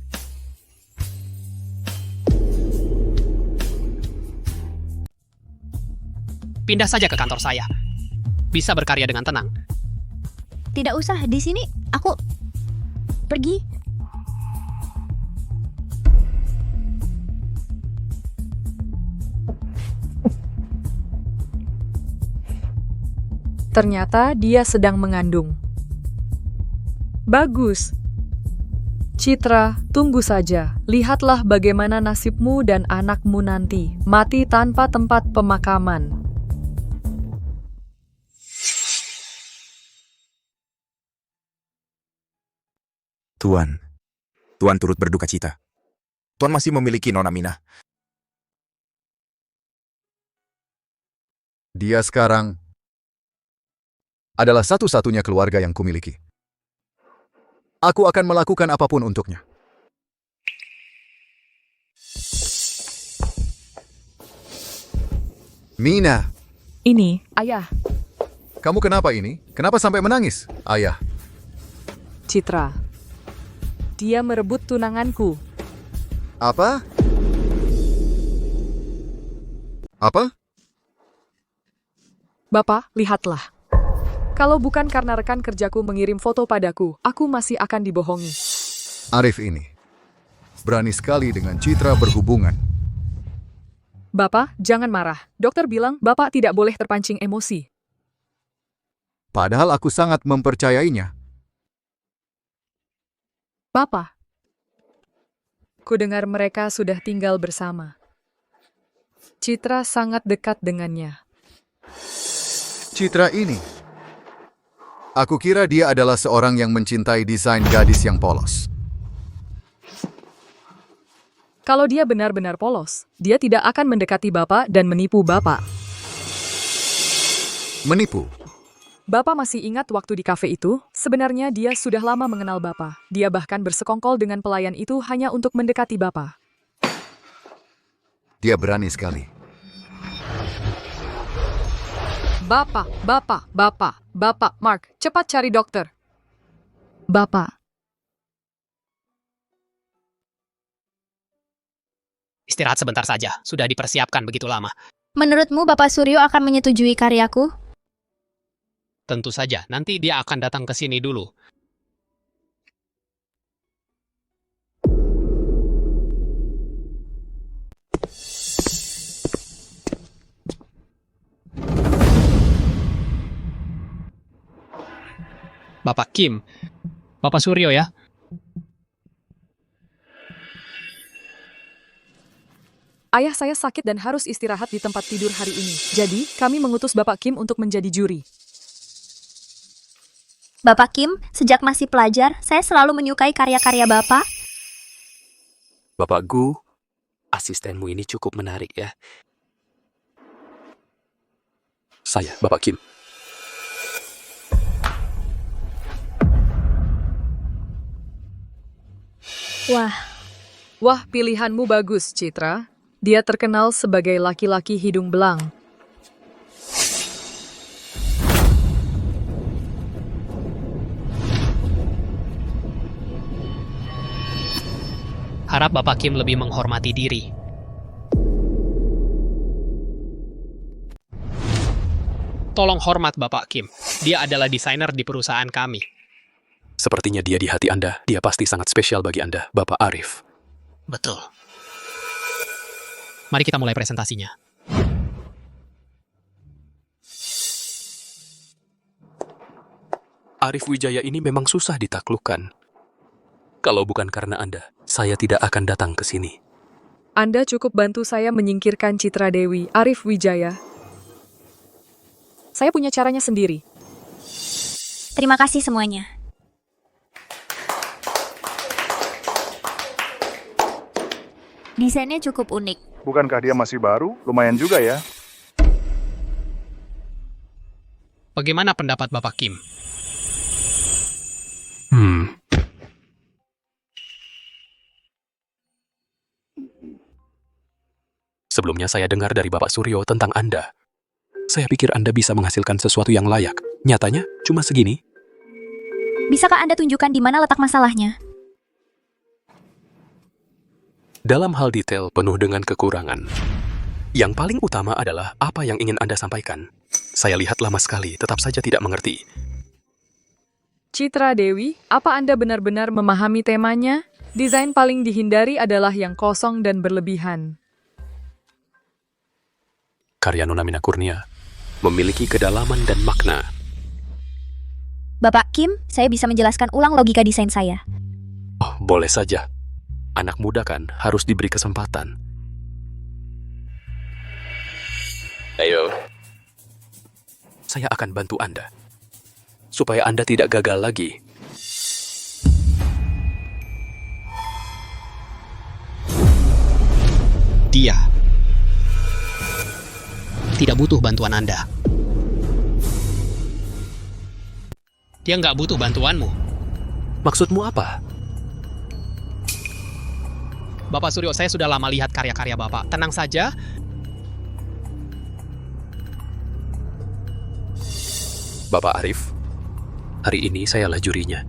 Pindah saja ke kantor saya. Bisa berkarya dengan tenang. Tidak usah, di sini aku pergi. Ternyata dia sedang mengandung. Bagus. Citra, tunggu saja. Lihatlah bagaimana nasibmu dan anakmu nanti. Mati tanpa tempat pemakaman. Tuan turut berduka cita. Tuan masih memiliki Nona Mina. Dia sekarang adalah satu-satunya keluarga yang kumiliki. Aku akan melakukan apapun untuknya. Mina. Ini, Ayah. Kamu kenapa ini? Kenapa sampai menangis, Ayah? Citra. Dia merebut tunanganku. Apa? Apa? Bapak, lihatlah. Kalau bukan karena rekan kerjaku mengirim foto padaku, aku masih akan dibohongi. Arif ini berani sekali dengan Citra berhubungan. Bapak, jangan marah. Dokter bilang Bapak tidak boleh terpancing emosi. Padahal aku sangat mempercayainya. Bapak, kudengar mereka sudah tinggal bersama. Citra sangat dekat dengannya. Citra ini, aku kira dia adalah seorang yang mencintai desain gadis yang polos. Kalau dia benar-benar polos, dia tidak akan mendekati Bapak dan menipu Bapak. Menipu? Bapak masih ingat waktu di kafe itu? Sebenarnya dia sudah lama mengenal Bapak. Dia bahkan bersekongkol dengan pelayan itu hanya untuk mendekati Bapak. Dia berani sekali. Bapak, Mark, cepat cari dokter. Bapak. Istirahat sebentar saja, sudah dipersiapkan begitu lama. Menurutmu Bapak Suryo akan menyetujui karyaku? Tentu saja, nanti dia akan datang ke sini dulu. Bapak Kim, Bapak Suryo ya. Ayah saya sakit dan harus istirahat di tempat tidur hari ini. Jadi, kami mengutus Bapak Kim untuk menjadi juri. Bapak Kim, sejak masih pelajar, saya selalu menyukai karya-karya Bapak. Bapak Gu, asistenmu ini cukup menarik ya. Saya, Bapak Kim. Wah, pilihanmu bagus, Citra. Dia terkenal sebagai laki-laki hidung belang. Harap Bapak Kim lebih menghormati diri. Tolong hormat Bapak Kim. Dia adalah desainer di perusahaan kami. Sepertinya dia di hati Anda. Dia pasti sangat spesial bagi Anda, Bapak Arif. Betul. Mari kita mulai presentasinya. Arif Wijaya ini memang susah ditaklukkan. Kalau bukan karena Anda, saya tidak akan datang ke sini. Anda cukup bantu saya menyingkirkan Citra Dewi, Arif Wijaya. Saya punya caranya sendiri. Terima kasih semuanya. Desainnya cukup unik. Bukankah dia masih baru? Lumayan juga ya. Bagaimana pendapat Bapak Kim? Sebelumnya saya dengar dari Bapak Suryo tentang Anda. Saya pikir Anda bisa menghasilkan sesuatu yang layak. Nyatanya, cuma segini. Bisakah Anda tunjukkan di mana letak masalahnya? Dalam hal detail penuh dengan kekurangan. Yang paling utama adalah apa yang ingin Anda sampaikan. Saya lihat lama sekali, tetap saja tidak mengerti. Citra Dewi, apa Anda benar-benar memahami temanya? Desain paling dihindari adalah yang kosong dan berlebihan. Karya Nona Mina Kurnia memiliki kedalaman dan makna. Bapak Kim, saya bisa menjelaskan ulang logika desain saya. Oh, boleh saja. Anak muda kan harus diberi kesempatan. Ayo. Saya akan bantu Anda. Supaya Anda tidak gagal lagi. Dia tidak butuh bantuan Anda. Dia nggak butuh bantuanmu. Maksudmu apa? Bapak Suryo, saya sudah lama lihat karya-karya Bapak. Tenang saja. Bapak Arif, hari ini sayalah jurinya.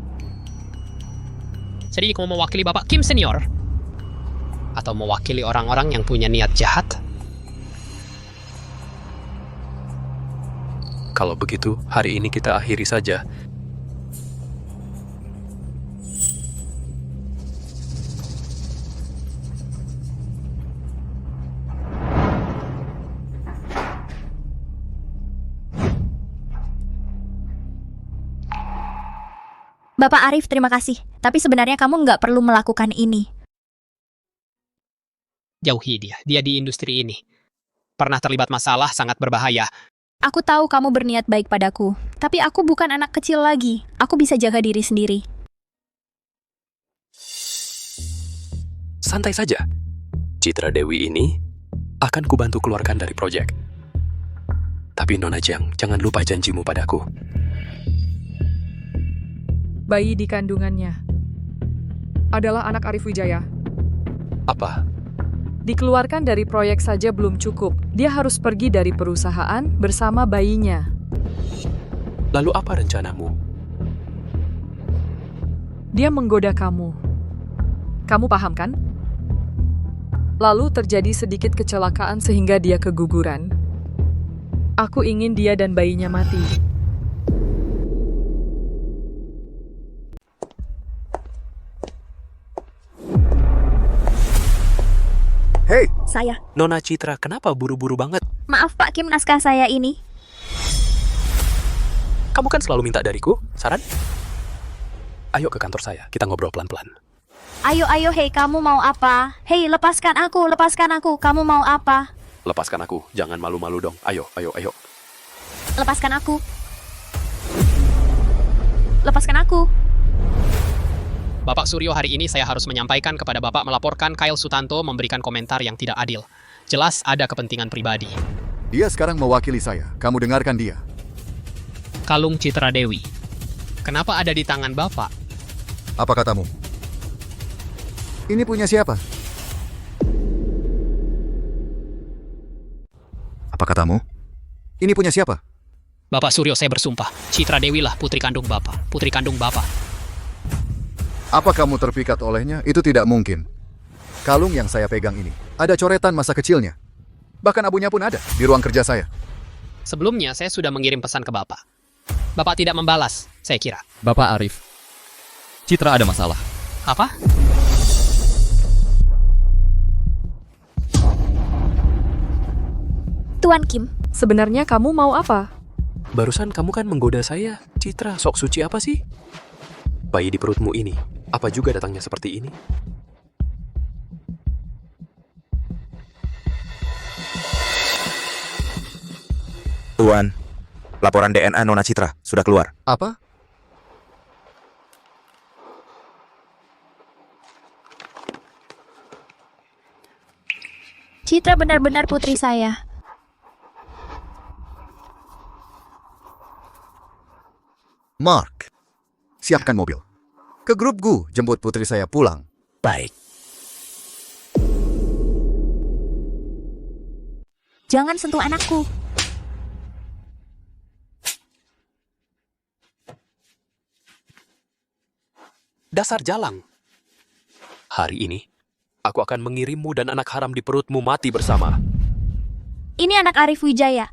Jadi kamu mewakili Bapak Kim Senior? Atau mewakili orang-orang yang punya niat jahat? Kalau begitu, hari ini kita akhiri saja. Bapak Arif, terima kasih. Tapi sebenarnya kamu nggak perlu melakukan ini. Jauhi dia. Dia di industri ini. Pernah terlibat masalah sangat berbahaya. Aku tahu kamu berniat baik padaku. Tapi aku bukan anak kecil lagi. Aku bisa jaga diri sendiri. Santai saja. Citra Dewi ini akan kubantu keluarkan dari proyek. Tapi Nona Jiang, jangan lupa janjimu padaku. Bayi di kandungannya adalah anak Arif Wijaya. Apa? Dikeluarkan dari proyek saja belum cukup. Dia harus pergi dari perusahaan bersama bayinya. Lalu apa rencanamu? Dia menggoda kamu. Kamu paham kan? Lalu terjadi sedikit kecelakaan sehingga dia keguguran. Aku ingin dia dan bayinya mati. Hei! Saya. Nona Citra, kenapa buru-buru banget? Maaf Pak Kim, naskah saya ini. Kamu kan selalu minta dariku, saran? Ayo ke kantor saya, kita ngobrol pelan-pelan. Ayo, hei, kamu mau apa? Hei, lepaskan aku, kamu mau apa? Lepaskan aku, jangan malu-malu dong. Ayo. Lepaskan aku. Lepaskan aku. Bapak Suryo, hari ini saya harus menyampaikan kepada Bapak melaporkan Kyle Sutanto memberikan komentar yang tidak adil. Jelas ada kepentingan pribadi. Dia sekarang mewakili saya. Kamu dengarkan dia. Kalung Citra Dewi. Kenapa ada di tangan Bapak? Apa katamu? Ini punya siapa? Apa katamu? Ini punya siapa? Bapak Suryo, saya bersumpah. Citra Dewi lah putri kandung Bapak. Putri kandung Bapak. Apa kamu terpikat olehnya? Itu tidak mungkin. Kalung yang saya pegang ini, ada coretan masa kecilnya. Bahkan abunya pun ada di ruang kerja saya. Sebelumnya, saya sudah mengirim pesan ke Bapak. Bapak tidak membalas, saya kira. Bapak Arif, Citra ada masalah. Apa? Tuan Kim. Sebenarnya kamu mau apa? Barusan kamu kan menggoda saya. Citra, sok suci apa sih? Bayi di perutmu ini, apa juga datangnya seperti ini? Tuan, laporan DNA Nona Citra sudah keluar. Apa? Citra benar-benar putri saya. Mark, siapkan mobil. Ke grup Gu, jemput putri saya pulang. Baik. Jangan sentuh anakku. Dasar jalang. Hari ini, aku akan mengirimmu dan anak haram di perutmu mati bersama. Ini anak Arif Wijaya.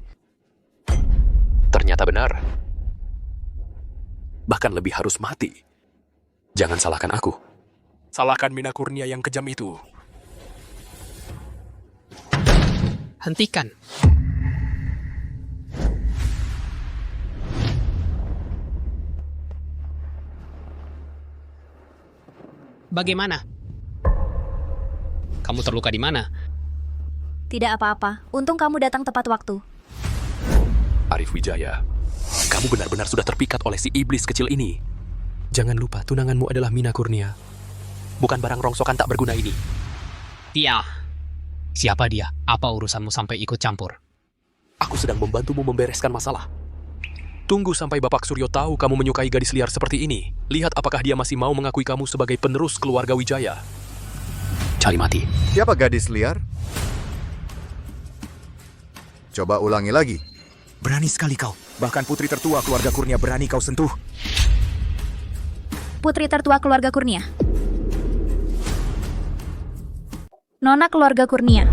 Ternyata benar. Bahkan lebih harus mati. Jangan salahkan aku. Salahkan Mina Kurnia yang kejam itu. Hentikan. Bagaimana? Kamu terluka di mana? Tidak apa-apa. Untung kamu datang tepat waktu. Arif Wijaya, kamu benar-benar sudah terpikat oleh si iblis kecil ini. Jangan lupa, tunanganmu adalah Mina Kurnia. Bukan barang rongsokan tak berguna ini. Dia. Siapa dia? Apa urusanmu sampai ikut campur? Aku sedang membantumu membereskan masalah. Tunggu sampai Bapak Suryo tahu kamu menyukai gadis liar seperti ini. Lihat apakah dia masih mau mengakui kamu sebagai penerus keluarga Wijaya. Cari mati. Siapa gadis liar? Coba ulangi lagi. Berani sekali kau. Bahkan putri tertua keluarga Kurnia berani kau sentuh. Putri tertua keluarga Kurnia. Nona keluarga Kurnia.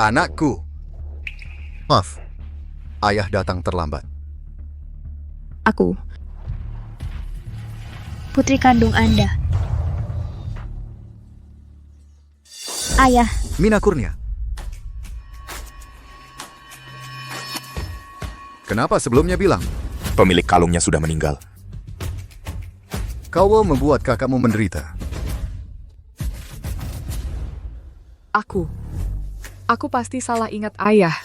Anakku. Maaf, ayah datang terlambat. Aku. Putri kandung Anda. Ayah. Mina Kurnia. Kenapa sebelumnya bilang? Pemilik kalungnya sudah meninggal. Kau membuat kakakmu menderita. Aku pasti salah ingat ayah.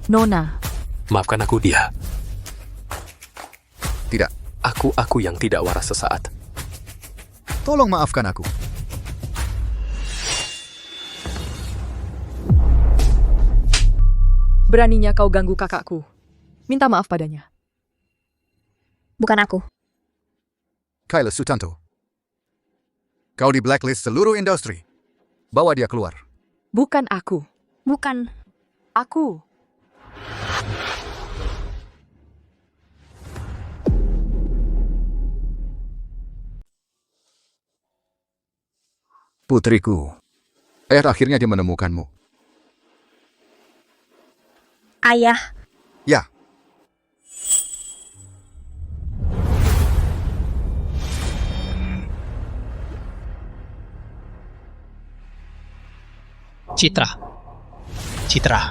Nona. Maafkan aku, dia. Tidak. Aku yang tidak waras sesaat. Tolong maafkan aku. Beraninya kau ganggu kakakku. Minta maaf padanya. Bukan aku. Kailas Sutanto. Kau di blacklist seluruh industri. Bawa dia keluar. Bukan aku. Bukan. Aku. Putriku. Akhirnya dia menemukanmu. Ayah. Ya. Citra. Citra.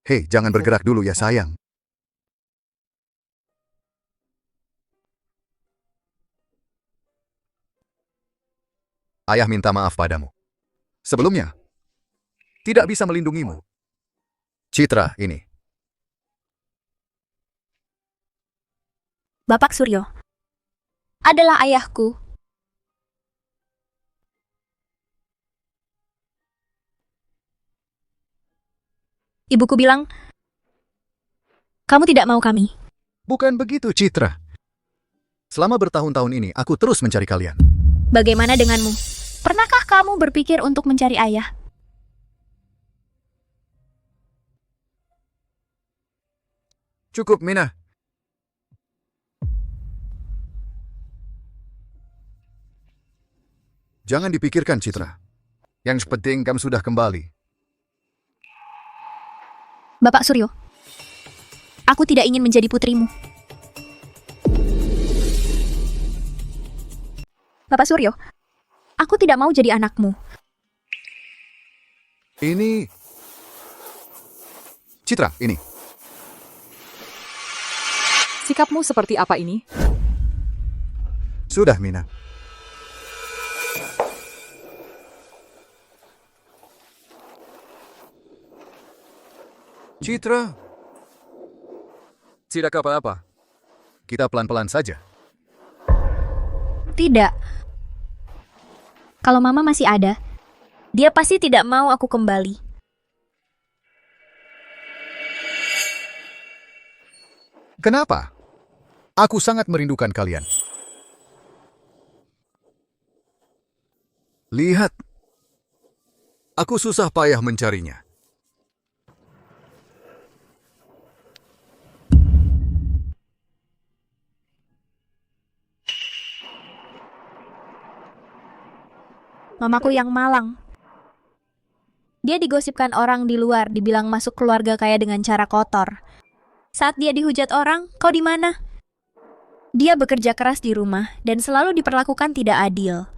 Hei, jangan bergerak dulu ya sayang. Ayah minta maaf padamu. Sebelumnya, tidak bisa melindungimu. Citra ini. Bapak Suryo. Adalah ayahku. Ibuku bilang, kamu tidak mau kami. Bukan begitu, Citra. Selama bertahun-tahun ini, aku terus mencari kalian. Bagaimana denganmu? Pernahkah kamu berpikir untuk mencari ayah? Cukup, Mina. Jangan dipikirkan, Citra. Yang penting kamu sudah kembali. Bapak Suryo, aku tidak ingin menjadi putrimu. Bapak Suryo, aku tidak mau jadi anakmu. Ini... Citra, ini. Sikapmu seperti apa ini? Sudah, Mina. Citra. Tidak apa-apa. Kita pelan-pelan saja. Tidak. Kalau Mama masih ada, Dia pasti tidak mau aku kembali. Kenapa? Aku sangat merindukan kalian. Lihat. Aku susah payah mencarinya. Mamaku yang malang. Dia digosipkan orang di luar, dibilang masuk keluarga kaya dengan cara kotor. Saat dia dihujat orang, kau di mana? Dia bekerja keras di rumah dan selalu diperlakukan tidak adil.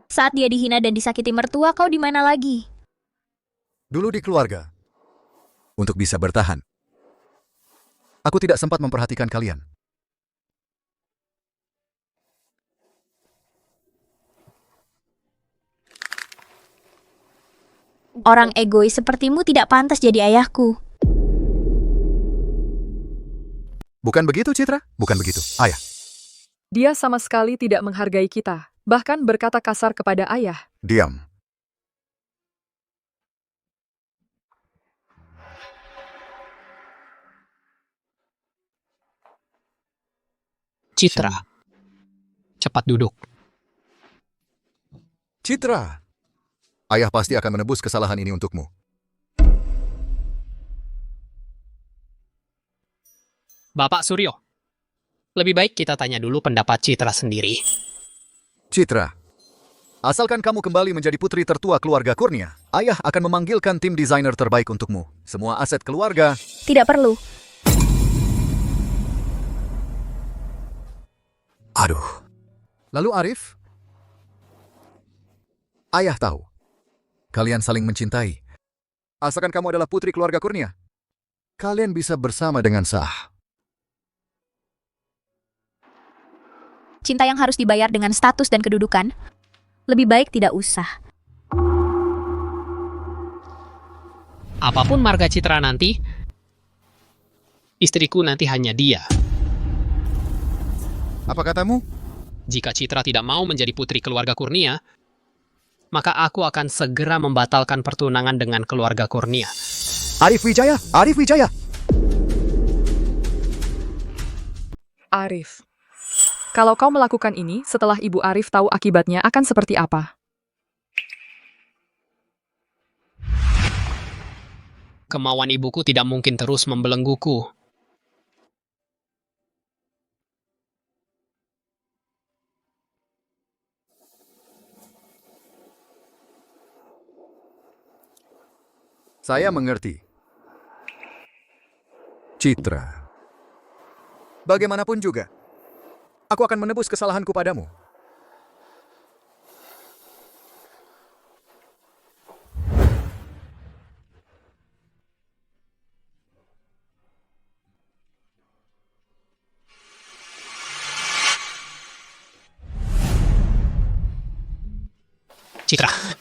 Saat dia dihina dan disakiti mertua, kau di mana lagi? Dulu di keluarga. Untuk bisa bertahan. Aku tidak sempat memperhatikan kalian. Orang egois sepertimu tidak pantas jadi ayahku. Bukan begitu, Citra? Bukan begitu, ayah. Dia sama sekali tidak menghargai kita, bahkan berkata kasar kepada ayah. Diam. Citra, cepat duduk. Citra, ayah pasti akan menebus kesalahan ini untukmu. Bapak Suryo, lebih baik kita tanya dulu pendapat Citra sendiri. Citra, asalkan kamu kembali menjadi putri tertua keluarga Kurnia, ayah akan memanggilkan tim desainer terbaik untukmu. Semua aset keluarga. Tidak perlu. Aduh. Lalu Arif? Ayah tahu. Kalian saling mencintai. Asalkan kamu adalah putri keluarga Kurnia, kalian bisa bersama dengan sah. Cinta yang harus dibayar dengan status dan kedudukan, lebih baik tidak usah. Apapun marga Citra nanti, istriku nanti hanya dia. Apa katamu? Jika Citra tidak mau menjadi putri keluarga Kurnia, maka aku akan segera membatalkan pertunangan dengan keluarga Kurnia. Arif Wijaya! Arif Wijaya! Arif, kalau kau melakukan ini setelah Ibu Arif tahu akibatnya akan seperti apa? Kemauan ibuku tidak mungkin terus membelengguku. Saya mengerti. Citra. Bagaimanapun juga, aku akan menebus kesalahanku padamu. Citra.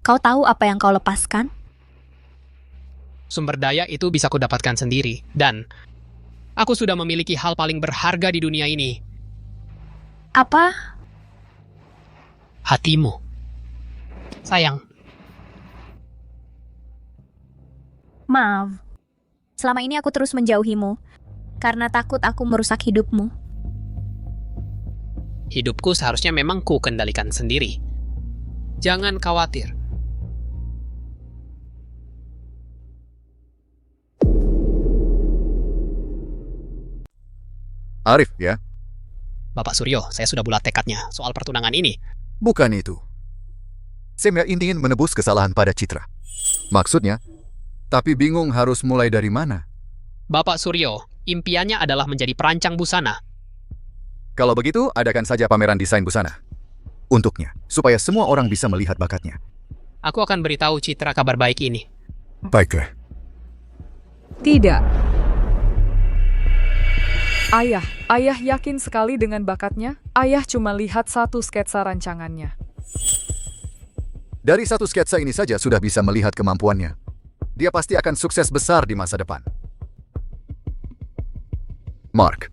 Kau tahu apa yang kau lepaskan? Sumber daya itu bisa kudapatkan sendiri, dan aku sudah memiliki hal paling berharga di dunia ini. Apa? Hatimu. Sayang. Maaf. Selama ini aku terus menjauhimu, karena takut aku merusak hidupmu. Hidupku seharusnya memang ku kendalikan sendiri. Jangan khawatir. Arif, ya? Bapak Suryo, saya sudah bulat tekadnya soal pertunangan ini. Bukan itu. Saya ingin menebus kesalahan pada Citra. Maksudnya, tapi bingung harus mulai dari mana. Bapak Suryo, impiannya adalah menjadi perancang busana. Kalau begitu, adakan saja pameran desain busana. Untuknya, supaya semua orang bisa melihat bakatnya. Aku akan beritahu Citra kabar baik ini. Baiklah. Tidak. Ayah yakin sekali dengan bakatnya. Ayah cuma lihat satu sketsa rancangannya. Dari satu sketsa ini saja sudah bisa melihat kemampuannya. Dia pasti akan sukses besar di masa depan. Mark,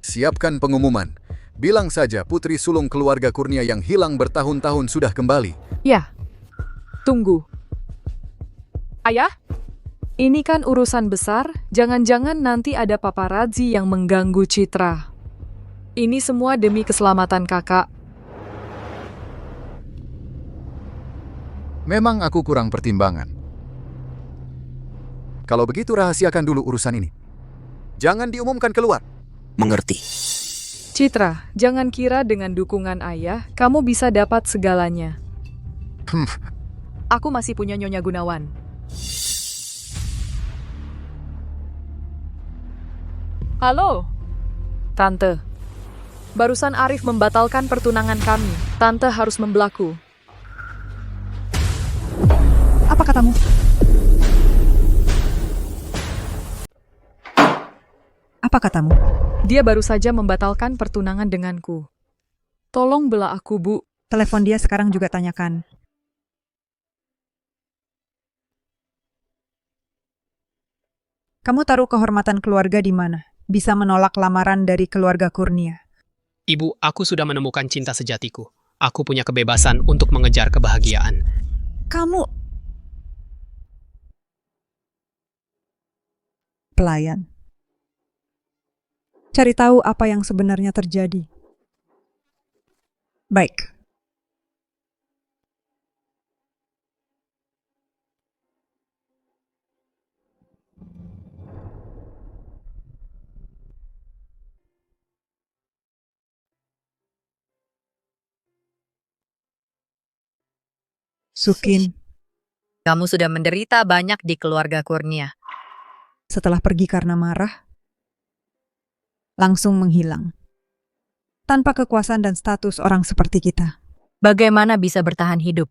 siapkan pengumuman. Bilang saja putri sulung keluarga Kurnia yang hilang bertahun-tahun sudah kembali. Ya, tunggu. Ayah, ini kan urusan besar, jangan-jangan nanti ada paparazzi yang mengganggu Citra. Ini semua demi keselamatan kakak. Memang aku kurang pertimbangan. Kalau begitu rahasiakan dulu urusan ini. Jangan diumumkan keluar. Mengerti. Citra, jangan kira dengan dukungan ayah, kamu bisa dapat segalanya. Aku masih punya Nyonya Gunawan. Halo, Tante. Barusan Arif membatalkan pertunangan kami. Tante harus membelaku. Apa katamu? Apa katamu? Dia baru saja membatalkan pertunangan denganku. Tolong bela aku, Bu. Telepon dia sekarang juga tanyakan. Kamu taruh kehormatan keluarga di mana? Bisa menolak lamaran dari keluarga Kurnia. Ibu, aku sudah menemukan cinta sejatiku. Aku punya kebebasan untuk mengejar kebahagiaan. Kamu... pelayan. Cari tahu apa yang sebenarnya terjadi. Baik. Sukin. Kamu sudah menderita banyak di keluarga Kurnia. Setelah pergi karena marah, langsung menghilang. Tanpa kekuasaan dan status orang seperti kita. Bagaimana bisa bertahan hidup?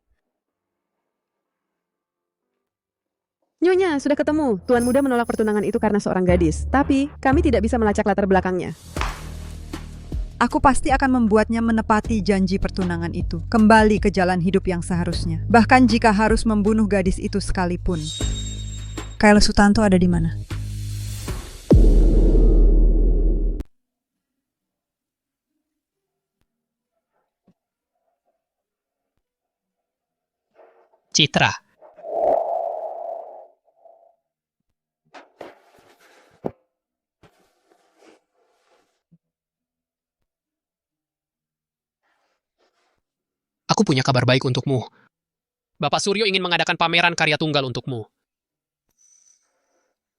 Nyonya, sudah ketemu. Tuan muda menolak pertunangan itu karena seorang gadis. Tapi, kami tidak bisa melacak latar belakangnya. Aku pasti akan membuatnya menepati janji pertunangan itu. Kembali ke jalan hidup yang seharusnya. Bahkan jika harus membunuh gadis itu sekalipun. Kyle Sutanto ada di mana? Citra. Aku punya kabar baik untukmu. Bapak Suryo ingin mengadakan pameran karya tunggal untukmu.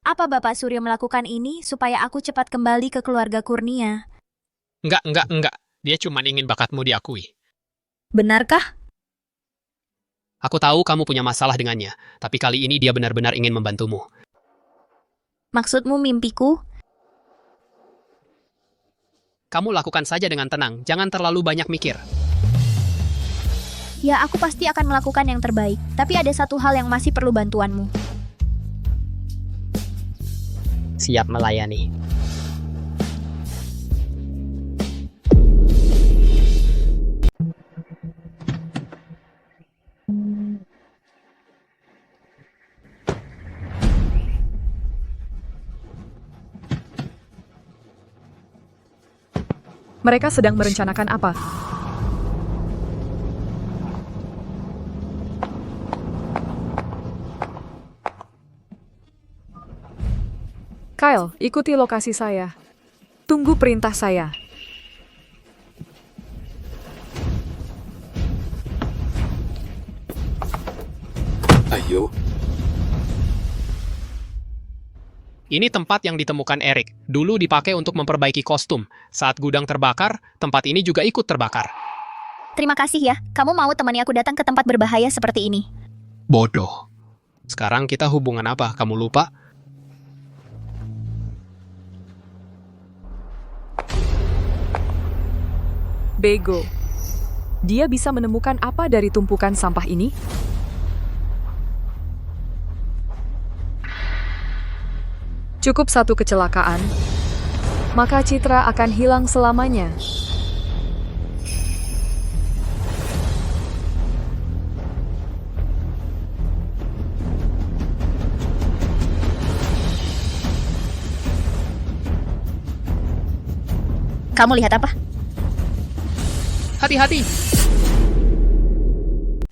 Apa Bapak Suryo melakukan ini supaya aku cepat kembali ke keluarga Kurnia? Enggak. Dia cuma ingin bakatmu diakui. Benarkah? Aku tahu kamu punya masalah dengannya, tapi kali ini dia benar-benar ingin membantumu. Maksudmu mimpiku? Kamu lakukan saja dengan tenang, jangan terlalu banyak mikir. Ya, aku pasti akan melakukan yang terbaik. Tapi ada satu hal yang masih perlu bantuanmu. Siap melayani. Mereka sedang merencanakan apa? Kyle, ikuti lokasi saya. Tunggu perintah saya. Ayo. Ini tempat yang ditemukan Eric. Dulu dipakai untuk memperbaiki kostum. Saat gudang terbakar, tempat ini juga ikut terbakar. Terima kasih ya, kamu mau temani aku datang ke tempat berbahaya seperti ini. Bodoh. Sekarang kita hubungan apa? Kamu lupa? Bego. Dia bisa menemukan apa dari tumpukan sampah ini? Cukup satu kecelakaan, maka Citra akan hilang selamanya. Kamu lihat apa? Hati-hati.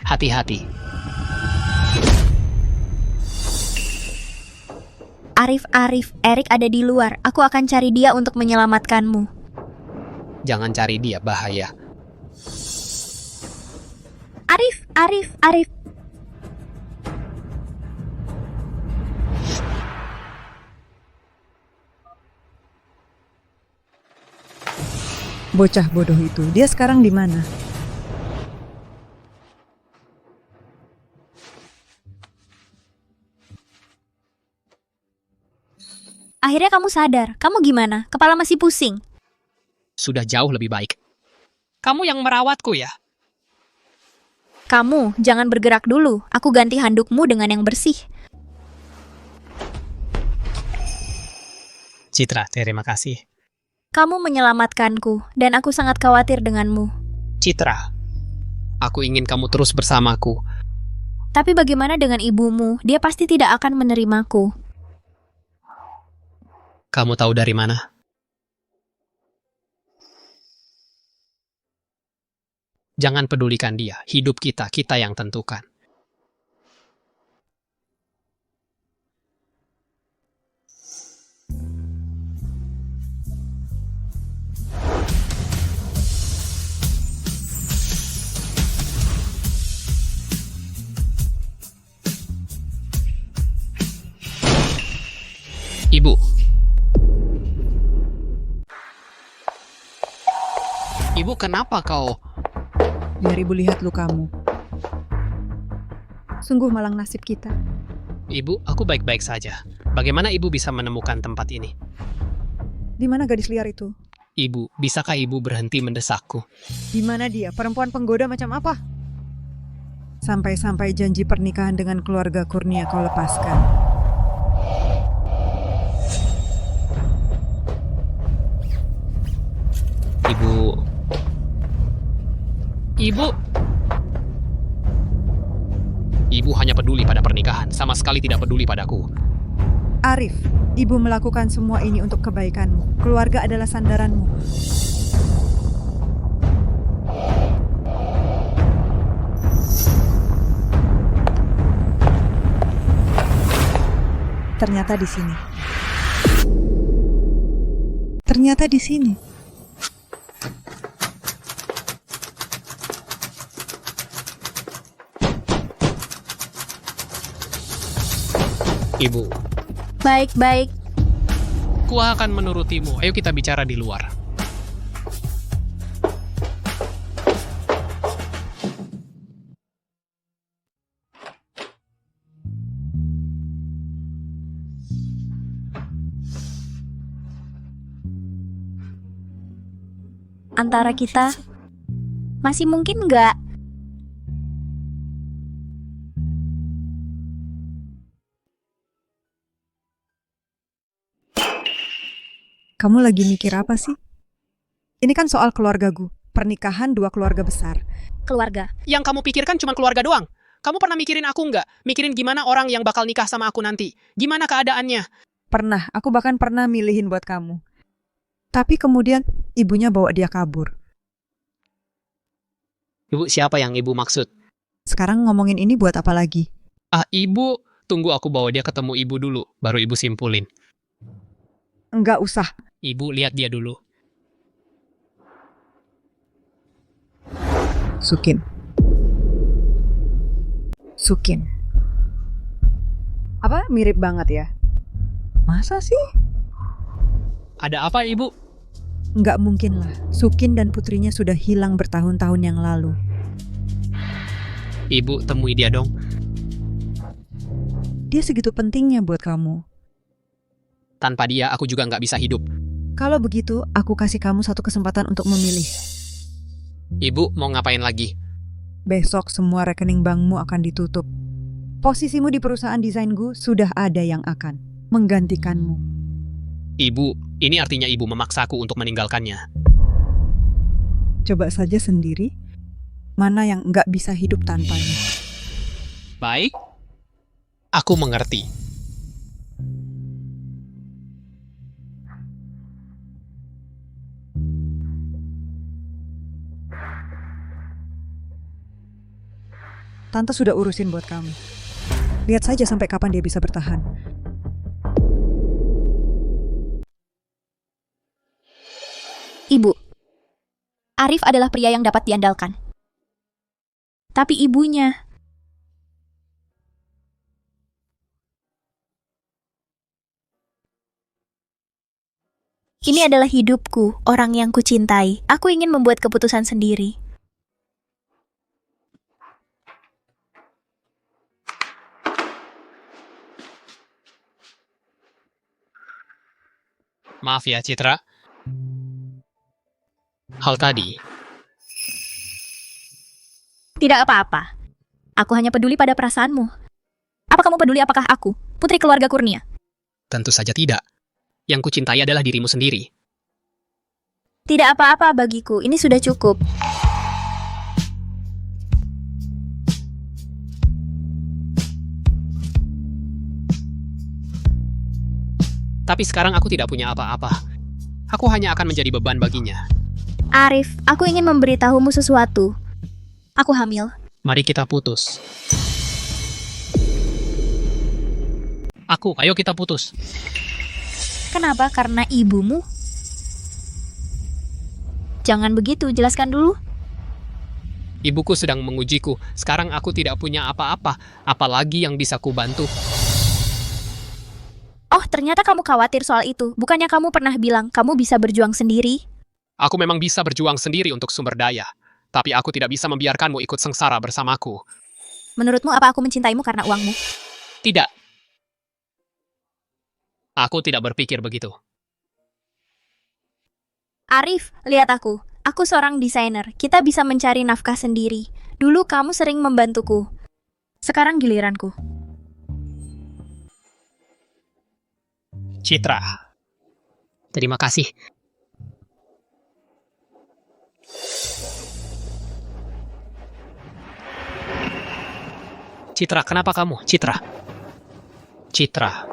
Hati-hati. Arif, Erik ada di luar. Aku akan cari dia untuk menyelamatkanmu. Jangan cari dia, bahaya. Arif. Bocah bodoh itu, dia sekarang di mana? Akhirnya kamu sadar. Kamu gimana? Kepala masih pusing. Sudah jauh lebih baik. Kamu yang merawatku ya? Kamu jangan bergerak dulu. Aku ganti handukmu dengan yang bersih. Citra, terima kasih. Kamu menyelamatkanku, dan aku sangat khawatir denganmu. Citra, aku ingin kamu terus bersamaku. Tapi bagaimana dengan ibumu? Dia pasti tidak akan menerimaku. Kamu tahu dari mana? Jangan pedulikan dia. Hidup kita yang tentukan. Ibu. Ibu, kenapa kau? Biar ibu lihat lukamu. Sungguh malang nasib kita. Ibu, aku baik-baik saja. Bagaimana ibu bisa menemukan tempat ini? Di mana gadis liar itu? Ibu, bisakah ibu berhenti mendesakku? Di mana dia? Perempuan penggoda macam apa? Sampai-sampai janji pernikahan dengan keluarga Kurnia kau lepaskan. Ibu hanya peduli pada pernikahan, sama sekali tidak peduli padaku. Arif, ibu melakukan semua ini untuk kebaikanmu. Keluarga adalah sandaranmu. Ternyata di sini. Ternyata di sini. Ibu. Baik-baik. Ku akan menurutimu. Ayo kita bicara di luar. Antara kita masih mungkin nggak? Kamu lagi mikir apa sih? Ini kan soal keluargaku. Pernikahan dua keluarga besar. Keluarga. Yang kamu pikirkan cuma keluarga doang. Kamu pernah mikirin aku nggak? Mikirin gimana orang yang bakal nikah sama aku nanti? Gimana keadaannya? Pernah, aku bahkan pernah milihin buat kamu. Tapi kemudian ibunya bawa dia kabur. Ibu, siapa yang ibu maksud? Sekarang ngomongin ini buat apa lagi? Ibu, tunggu aku bawa dia ketemu ibu dulu, baru ibu simpulin. Enggak usah. Ibu, lihat dia dulu. Sukin. Apa? Mirip banget ya? Masa sih? Ada apa, Ibu? Enggak mungkin lah. Sukin dan putrinya sudah hilang bertahun-tahun yang lalu. Ibu, temui dia dong. Dia segitu pentingnya buat kamu. Tanpa dia, aku juga nggak bisa hidup. Kalau begitu, aku kasih kamu satu kesempatan untuk memilih. Ibu, mau ngapain lagi? Besok semua rekening bankmu akan ditutup. Posisimu di perusahaan desainku sudah ada yang akan menggantikanmu. Ibu, ini artinya ibu memaksaku untuk meninggalkannya. Coba saja sendiri, mana yang nggak bisa hidup tanpanya. Baik, aku mengerti. Tante sudah urusin buat kamu. Lihat saja sampai kapan dia bisa bertahan. Ibu, Arif adalah pria yang dapat diandalkan. Tapi ibunya... Ini adalah hidupku, orang yang kucintai. Aku ingin membuat keputusan sendiri. Maaf ya, Citra. Hal tadi. Tidak apa-apa. Aku hanya peduli pada perasaanmu. Apa kamu peduli apakah aku, putri keluarga Kurnia? Tentu saja tidak. Yang kucintai adalah dirimu sendiri. Tidak apa-apa bagiku, ini sudah cukup. Tapi sekarang aku tidak punya apa-apa. Aku hanya akan menjadi beban baginya. Arif, aku ingin memberitahumu sesuatu. Aku hamil. Mari kita putus. Ayo kita putus. Kenapa? Karena ibumu? Jangan begitu, jelaskan dulu. Ibuku sedang mengujiku. Sekarang aku tidak punya apa-apa. Apalagi yang bisa kubantu. Oh, ternyata kamu khawatir soal itu. Bukannya kamu pernah bilang kamu bisa berjuang sendiri? Aku memang bisa berjuang sendiri untuk sumber daya. Tapi aku tidak bisa membiarkanmu ikut sengsara bersamaku. Menurutmu apa aku mencintaimu karena uangmu? Tidak. Aku tidak berpikir begitu. Arif, lihat aku. Aku seorang desainer. Kita bisa mencari nafkah sendiri. Dulu kamu sering membantuku. Sekarang giliranku. Citra. Terima kasih. Citra, kenapa kamu? Citra. Citra.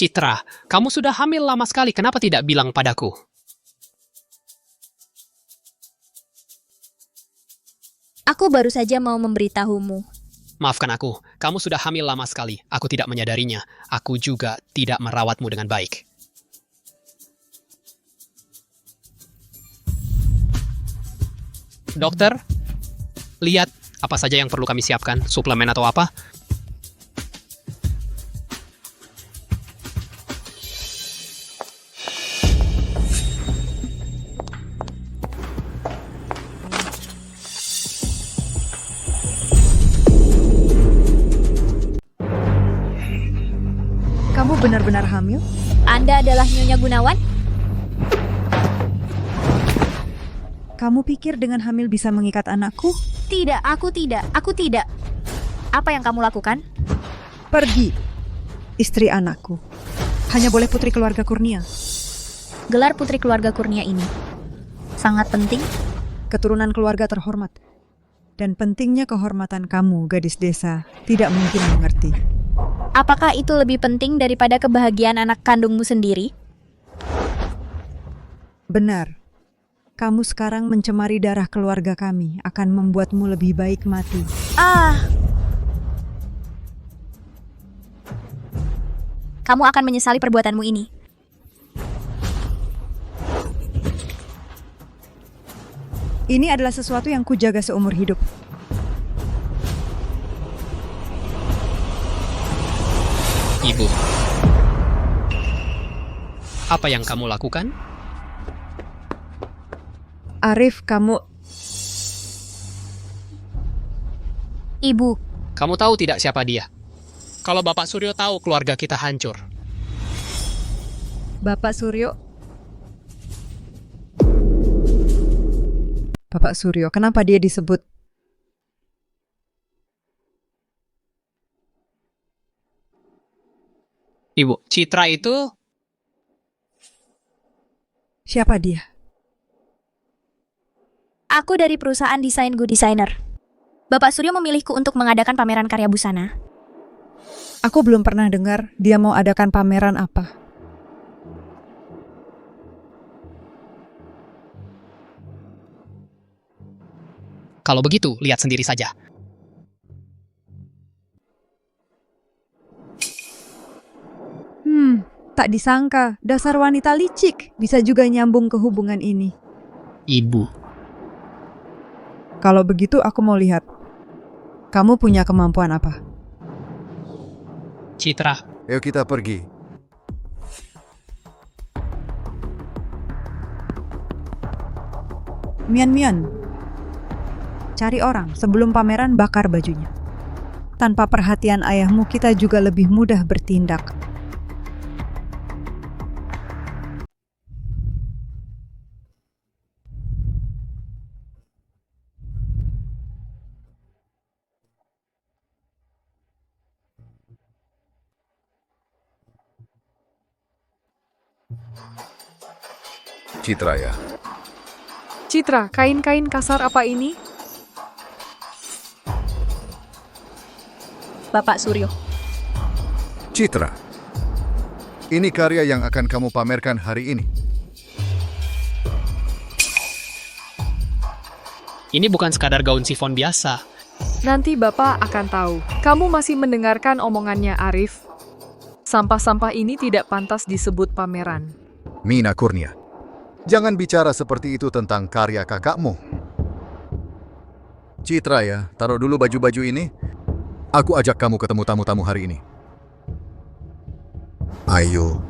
Citra, kamu sudah hamil lama sekali. Kenapa tidak bilang padaku? Aku baru saja mau memberitahumu. Maafkan aku, kamu sudah hamil lama sekali. Aku tidak menyadarinya. Aku juga tidak merawatmu dengan baik. Dokter, lihat apa saja yang perlu kami siapkan, suplemen atau apa? Kamu benar-benar hamil? Anda adalah Nyonya Gunawan? Kamu pikir dengan hamil bisa mengikat anakku? Tidak, aku tidak. Apa yang kamu lakukan? Pergi. Istri anakku. Hanya boleh putri keluarga Kurnia. Gelar putri keluarga Kurnia ini sangat penting. Keturunan keluarga terhormat. Dan pentingnya kehormatan kamu, gadis desa, tidak mungkin mengerti. Apakah itu lebih penting daripada kebahagiaan anak kandungmu sendiri? Benar. Kamu sekarang mencemari darah keluarga kami akan membuatmu lebih baik mati. Kamu akan menyesali perbuatanmu ini. Ini adalah sesuatu yang kujaga seumur hidup. Ibu, apa yang kamu lakukan? Arif, kamu... Ibu. Kamu tahu tidak siapa dia? Kalau Bapak Suryo tahu, keluarga kita hancur. Bapak Suryo... Bapak Suryo, kenapa dia disebut? Ibu, Citra itu... Siapa dia? Aku dari perusahaan desain Good Designer. Bapak Suryo memilihku untuk mengadakan pameran karya busana. Aku belum pernah dengar dia mau adakan pameran apa. Kalau begitu, lihat sendiri saja. Tak disangka, dasar wanita licik bisa juga nyambung ke hubungan ini. Ibu. Kalau begitu aku mau lihat. Kamu punya kemampuan apa? Citra. Ayo kita pergi. Mian, cari orang sebelum pameran bakar bajunya. Tanpa perhatian ayahmu kita juga lebih mudah bertindak. Citra ya. Citra, kain-kain kasar apa ini? Bapak Suryo. Citra. Ini karya yang akan kamu pamerkan hari ini. Ini bukan sekadar gaun sifon biasa. Nanti Bapak akan tahu. Kamu masih mendengarkan omongannya Arif? Sampah-sampah ini tidak pantas disebut pameran. Mina Kurnia. Jangan bicara seperti itu tentang karya kakakmu. Citra ya, taruh dulu baju-baju ini. Aku ajak kamu ketemu tamu-tamu hari ini. Ayo.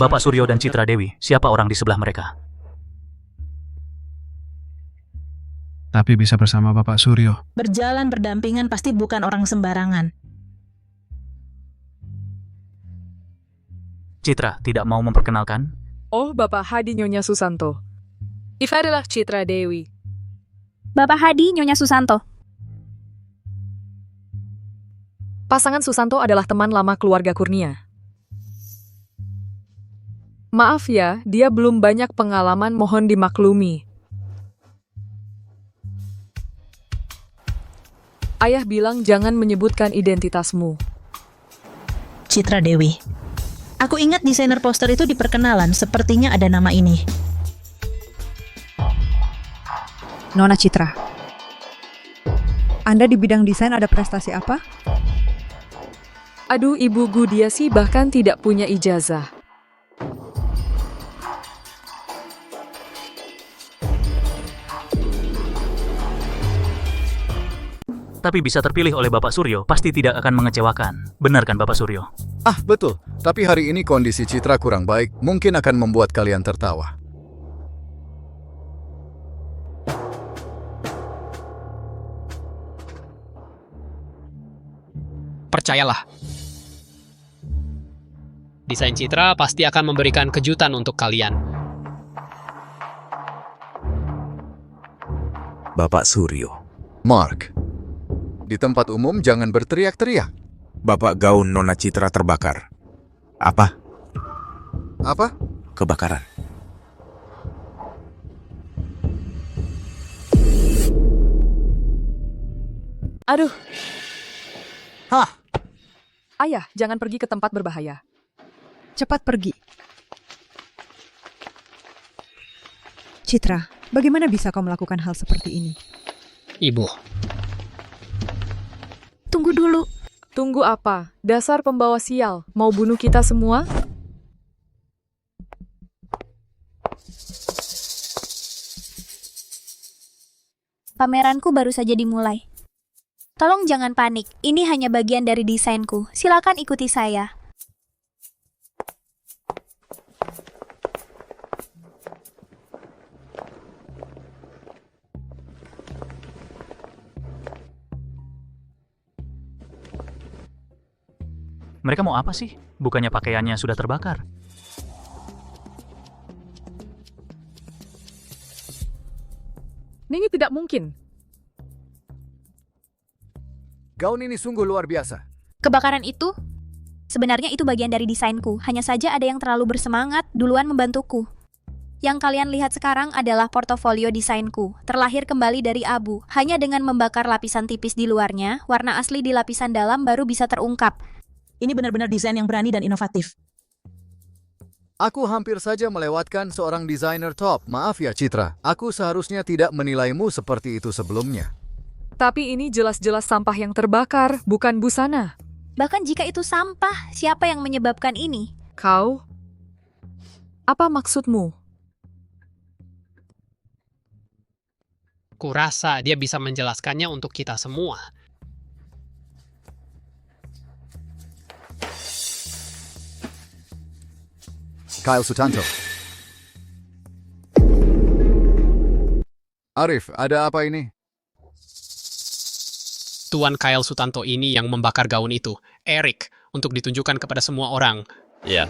Bapak Suryo dan Citra Dewi, siapa orang di sebelah mereka? Tapi bisa bersama Bapak Suryo. Berjalan berdampingan pasti bukan orang sembarangan. Citra tidak mau memperkenalkan? Oh, Bapak Hadi Nyonya Susanto. Iva adalah Citra Dewi. Bapak Hadi Nyonya Susanto. Pasangan Susanto adalah teman lama keluarga Kurnia. Maaf ya, dia belum banyak pengalaman, mohon dimaklumi. Ayah bilang jangan menyebutkan identitasmu. Citra Dewi. Aku ingat desainer poster itu di perkenalan, sepertinya ada nama ini. Nona Citra. Anda di bidang desain ada prestasi apa? Aduh, Ibu Gudiasi bahkan tidak punya ijazah. Tapi bisa terpilih oleh Bapak Suryo, pasti tidak akan mengecewakan. Benar kan Bapak Suryo? Ah, betul. Tapi hari ini kondisi Citra kurang baik, mungkin akan membuat kalian tertawa. Percayalah. Desain Citra pasti akan memberikan kejutan untuk kalian. Bapak Suryo. Mark. Di tempat umum jangan berteriak-teriak. Bapak gaun Nona Citra terbakar. Apa? Apa? Kebakaran. Aduh. Hah? Ayah, jangan pergi ke tempat berbahaya. Cepat pergi. Citra, bagaimana bisa kau melakukan hal seperti ini? Ibu. Tunggu dulu. Tunggu apa? Dasar pembawa sial. Mau bunuh kita semua? Pameranku baru saja dimulai. Tolong jangan panik, ini hanya bagian dari desainku. Silakan ikuti saya. Mereka mau apa sih? Bukannya pakaiannya sudah terbakar? Ini tidak mungkin. Gaun ini sungguh luar biasa. Kebakaran itu? Sebenarnya itu bagian dari desainku. Hanya saja ada yang terlalu bersemangat duluan membantuku. Yang kalian lihat sekarang adalah portofolio desainku. Terlahir kembali dari abu. Hanya dengan membakar lapisan tipis di luarnya, warna asli di lapisan dalam baru bisa terungkap. Ini benar-benar desain yang berani dan inovatif. Aku hampir saja melewatkan seorang desainer top. Maaf ya Citra, aku seharusnya tidak menilaimu seperti itu sebelumnya. Tapi ini jelas-jelas sampah yang terbakar, bukan busana. Bahkan jika itu sampah, siapa yang menyebabkan ini? Kau? Apa maksudmu? Kurasa dia bisa menjelaskannya untuk kita semua. Kyle Sutanto. Arif, ada apa ini? Tuan Kyle Sutanto ini yang membakar gaun itu, Eric, untuk ditunjukkan kepada semua orang. Iya.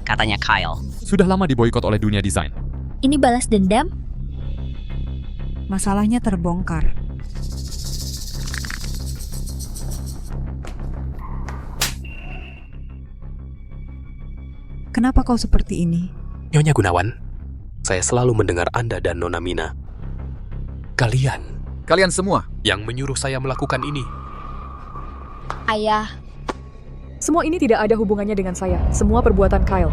Katanya Kyle. Sudah lama diboikot oleh dunia desain. Ini balas dendam? Masalahnya terbongkar. Kenapa kau seperti ini? Nyonya Gunawan, saya selalu mendengar Anda dan Nona Mina. Kalian semua yang menyuruh saya melakukan ini. Ayah. Semua ini tidak ada hubungannya dengan saya. Semua perbuatan Kyle.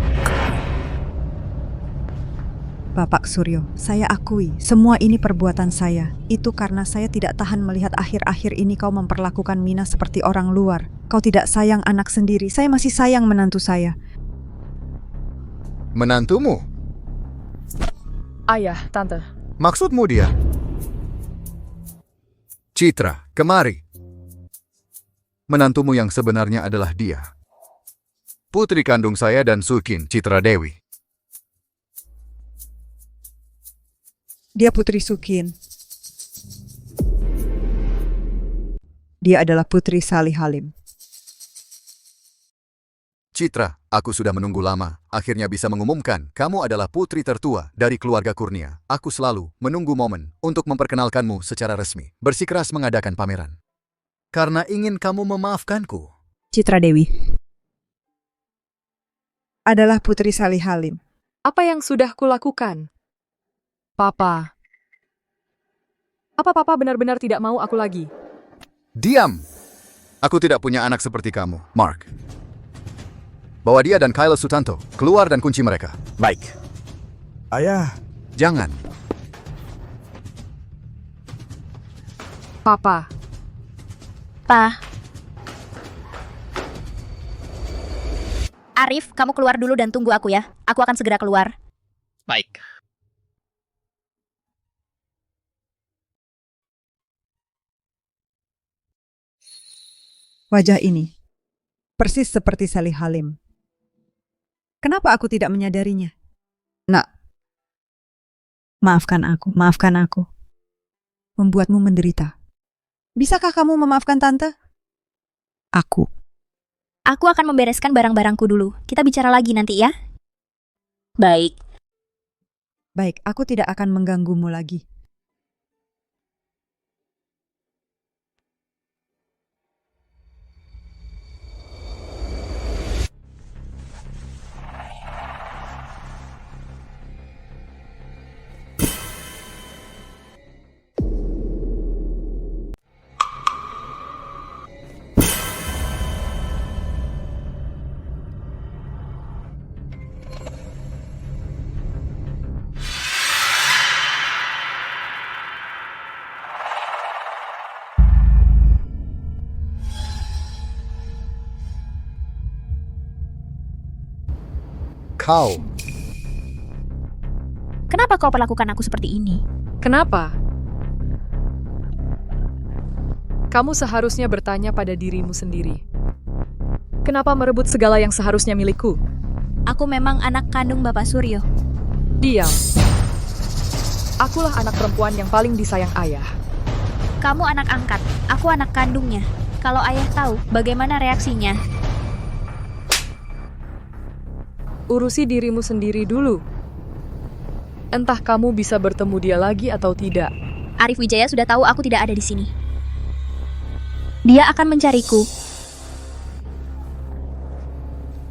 Bapak Suryo, saya akui, semua ini perbuatan saya. Itu karena saya tidak tahan melihat akhir-akhir ini kau memperlakukan Mina seperti orang luar. Kau tidak sayang anak sendiri, saya masih sayang menantu saya. Menantumu? Ayah, Tante. Maksudmu dia? Citra, kemari. Menantumu yang sebenarnya adalah dia. Putri kandung saya dan Sukin, Citra Dewi. Dia Putri Sukin. Dia adalah Putri Salih Halim. Citra, aku sudah menunggu lama. Akhirnya bisa mengumumkan, kamu adalah putri tertua dari keluarga Kurnia. Aku selalu menunggu momen untuk memperkenalkanmu secara resmi. Bersikeras mengadakan pameran. Karena ingin kamu memaafkanku. Citra Dewi adalah Putri Salih Halim. Apa yang sudah kulakukan? Papa. Apa Papa benar-benar tidak mau aku lagi? Diam! Aku tidak punya anak seperti kamu, Mark. Bawa dia dan Kyle Sutanto, keluar dan kunci mereka. Baik. Ayah. Jangan. Papa. Pa. Arif, kamu keluar dulu dan tunggu aku ya. Aku akan segera keluar. Baik. Wajah ini persis seperti Salih Halim. Kenapa aku tidak menyadarinya? Nak, maafkan aku. Membuatmu menderita. Bisakah kamu memaafkan Tante? Aku akan membereskan barang-barangku dulu. Kita bicara lagi nanti ya. Baik. Baik, aku tidak akan mengganggumu lagi. kau. Kenapa kau perlakukan aku seperti ini? Kenapa? Kamu seharusnya bertanya pada dirimu sendiri. Kenapa merebut segala yang seharusnya milikku? Aku memang anak kandung Bapak Suryo. Diam. Akulah anak perempuan yang paling disayang ayah. Kamu anak angkat, aku anak kandungnya. Kalau ayah tahu, bagaimana reaksinya? Urusi dirimu sendiri dulu. Entah kamu bisa bertemu dia lagi atau tidak. Arif Wijaya sudah tahu aku tidak ada di sini. Dia akan mencariku.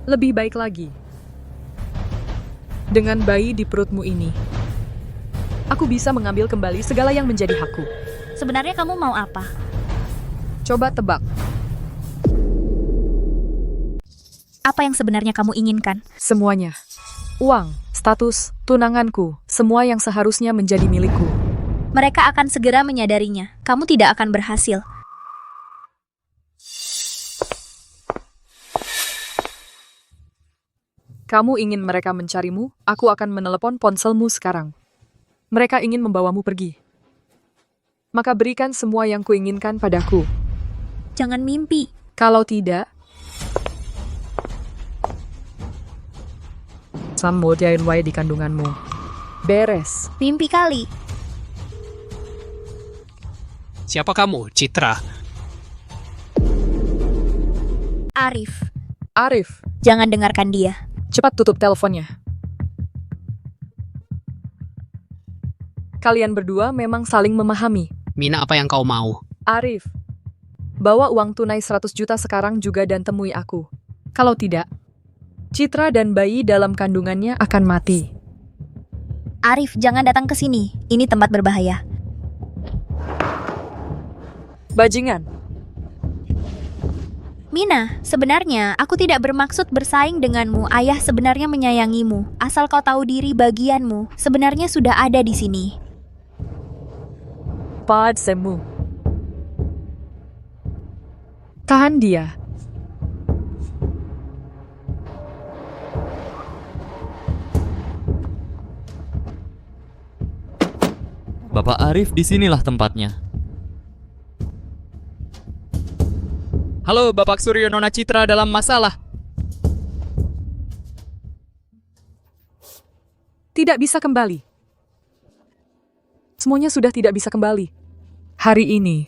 Lebih baik lagi. Dengan bayi di perutmu ini, aku bisa mengambil kembali segala yang menjadi hakku. Sebenarnya kamu mau apa? Coba tebak. Apa yang sebenarnya kamu inginkan? Semuanya. Uang, status, tunanganku, semua yang seharusnya menjadi milikku. Mereka akan segera menyadarinya. Kamu tidak akan berhasil. Kamu ingin mereka mencarimu? Aku akan menelepon ponselmu sekarang. Mereka ingin membawamu pergi. Maka berikan semua yang kuinginkan padaku. Jangan mimpi. Kalau tidak, Sam wae di kandunganmu. Beres. Mimpi kali. Siapa kamu, Citra? Arif. Arif. Jangan dengarkan dia. Cepat tutup teleponnya. Kalian berdua memang saling memahami. Mina, apa yang kau mau? Arif, bawa uang tunai 100 juta sekarang juga dan temui aku. Kalau tidak, Citra dan bayi dalam kandungannya akan mati. Arif, jangan datang ke sini. Ini tempat berbahaya. Bajingan. Mina, sebenarnya aku tidak bermaksud bersaing denganmu. Ayah sebenarnya menyayangimu. Asal kau tahu diri bagianmu sebenarnya sudah ada di sini. Pad semu. Tahan dia. Bapak Arif, disinilah tempatnya. Halo, Bapak Suryo, Nona Citra dalam masalah. Tidak bisa kembali. Semuanya sudah tidak bisa kembali. Hari ini,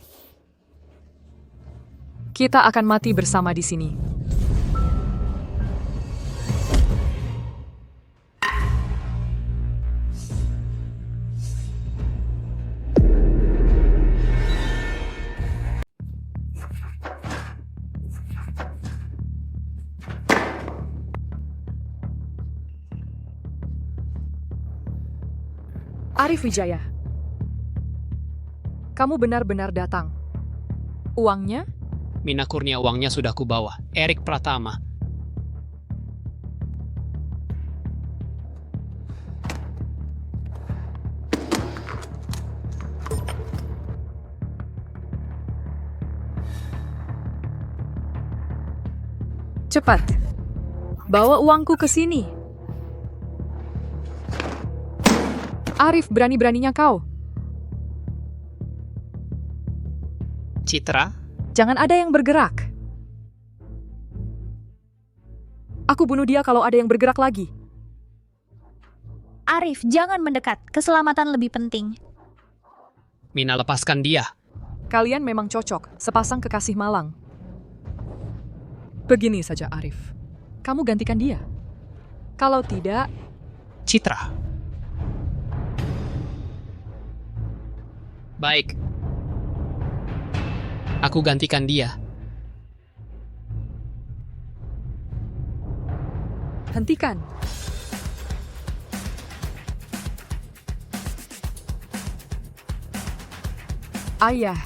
kita akan mati bersama di sini. Arif Wijaya, kamu benar-benar datang. Uangnya? Mina Kurnia, uangnya sudah kubawa. Erik Pratama. Cepat, bawa uangku ke sini. Arif, berani-beraninya kau. Citra? Jangan ada yang bergerak. Aku bunuh dia kalau ada yang bergerak lagi. Arif, jangan mendekat. Keselamatan lebih penting. Mina, lepaskan dia. Kalian memang cocok, sepasang kekasih malang. Begini saja, Arif. Kamu gantikan dia. Kalau tidak... Citra. Baik. Aku gantikan dia. Hentikan. Ayah.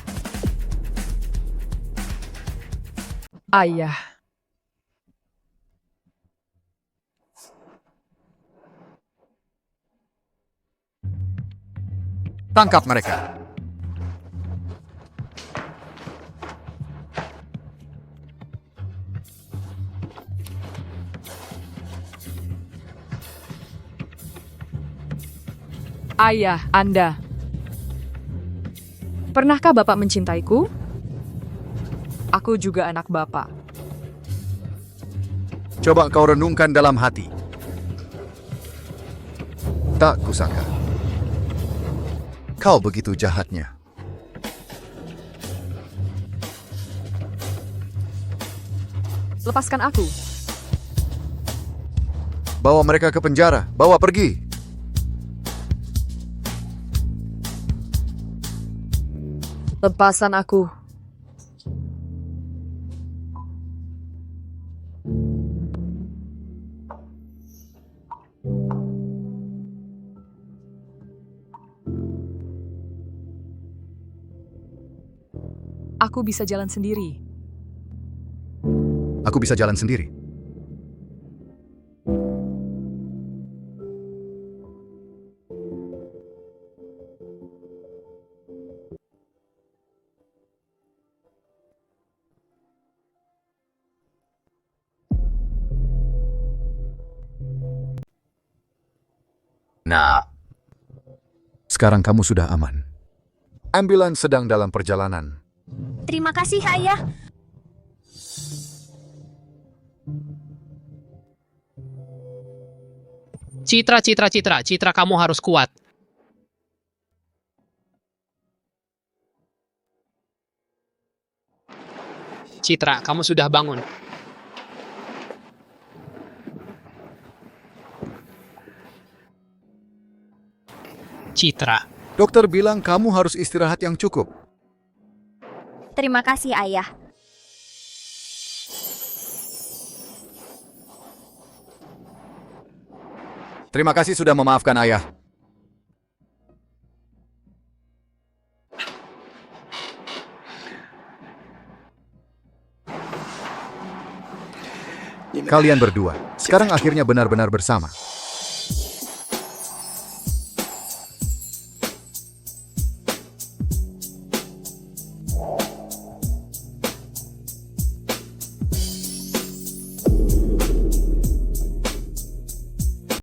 Ayah. Tangkap mereka. Ayah Anda. Pernahkah Bapak mencintaiku? Aku juga anak Bapak. Coba kau renungkan dalam hati. Tak kusangka. Kau begitu jahatnya. Lepaskan aku. Bawa mereka ke penjara. Bawa pergi. Lepaskan aku. Aku bisa jalan sendiri. Aku bisa jalan sendiri. Nah, Sekarang kamu sudah aman. Ambulans sedang dalam perjalanan. Terima kasih, Ayah. Citra, kamu harus kuat. Citra, kamu sudah bangun. Citra. Dokter bilang kamu harus istirahat yang cukup. Terima kasih, Ayah. Terima kasih sudah memaafkan ayah. Kalian berdua, sekarang akhirnya benar-benar bersama.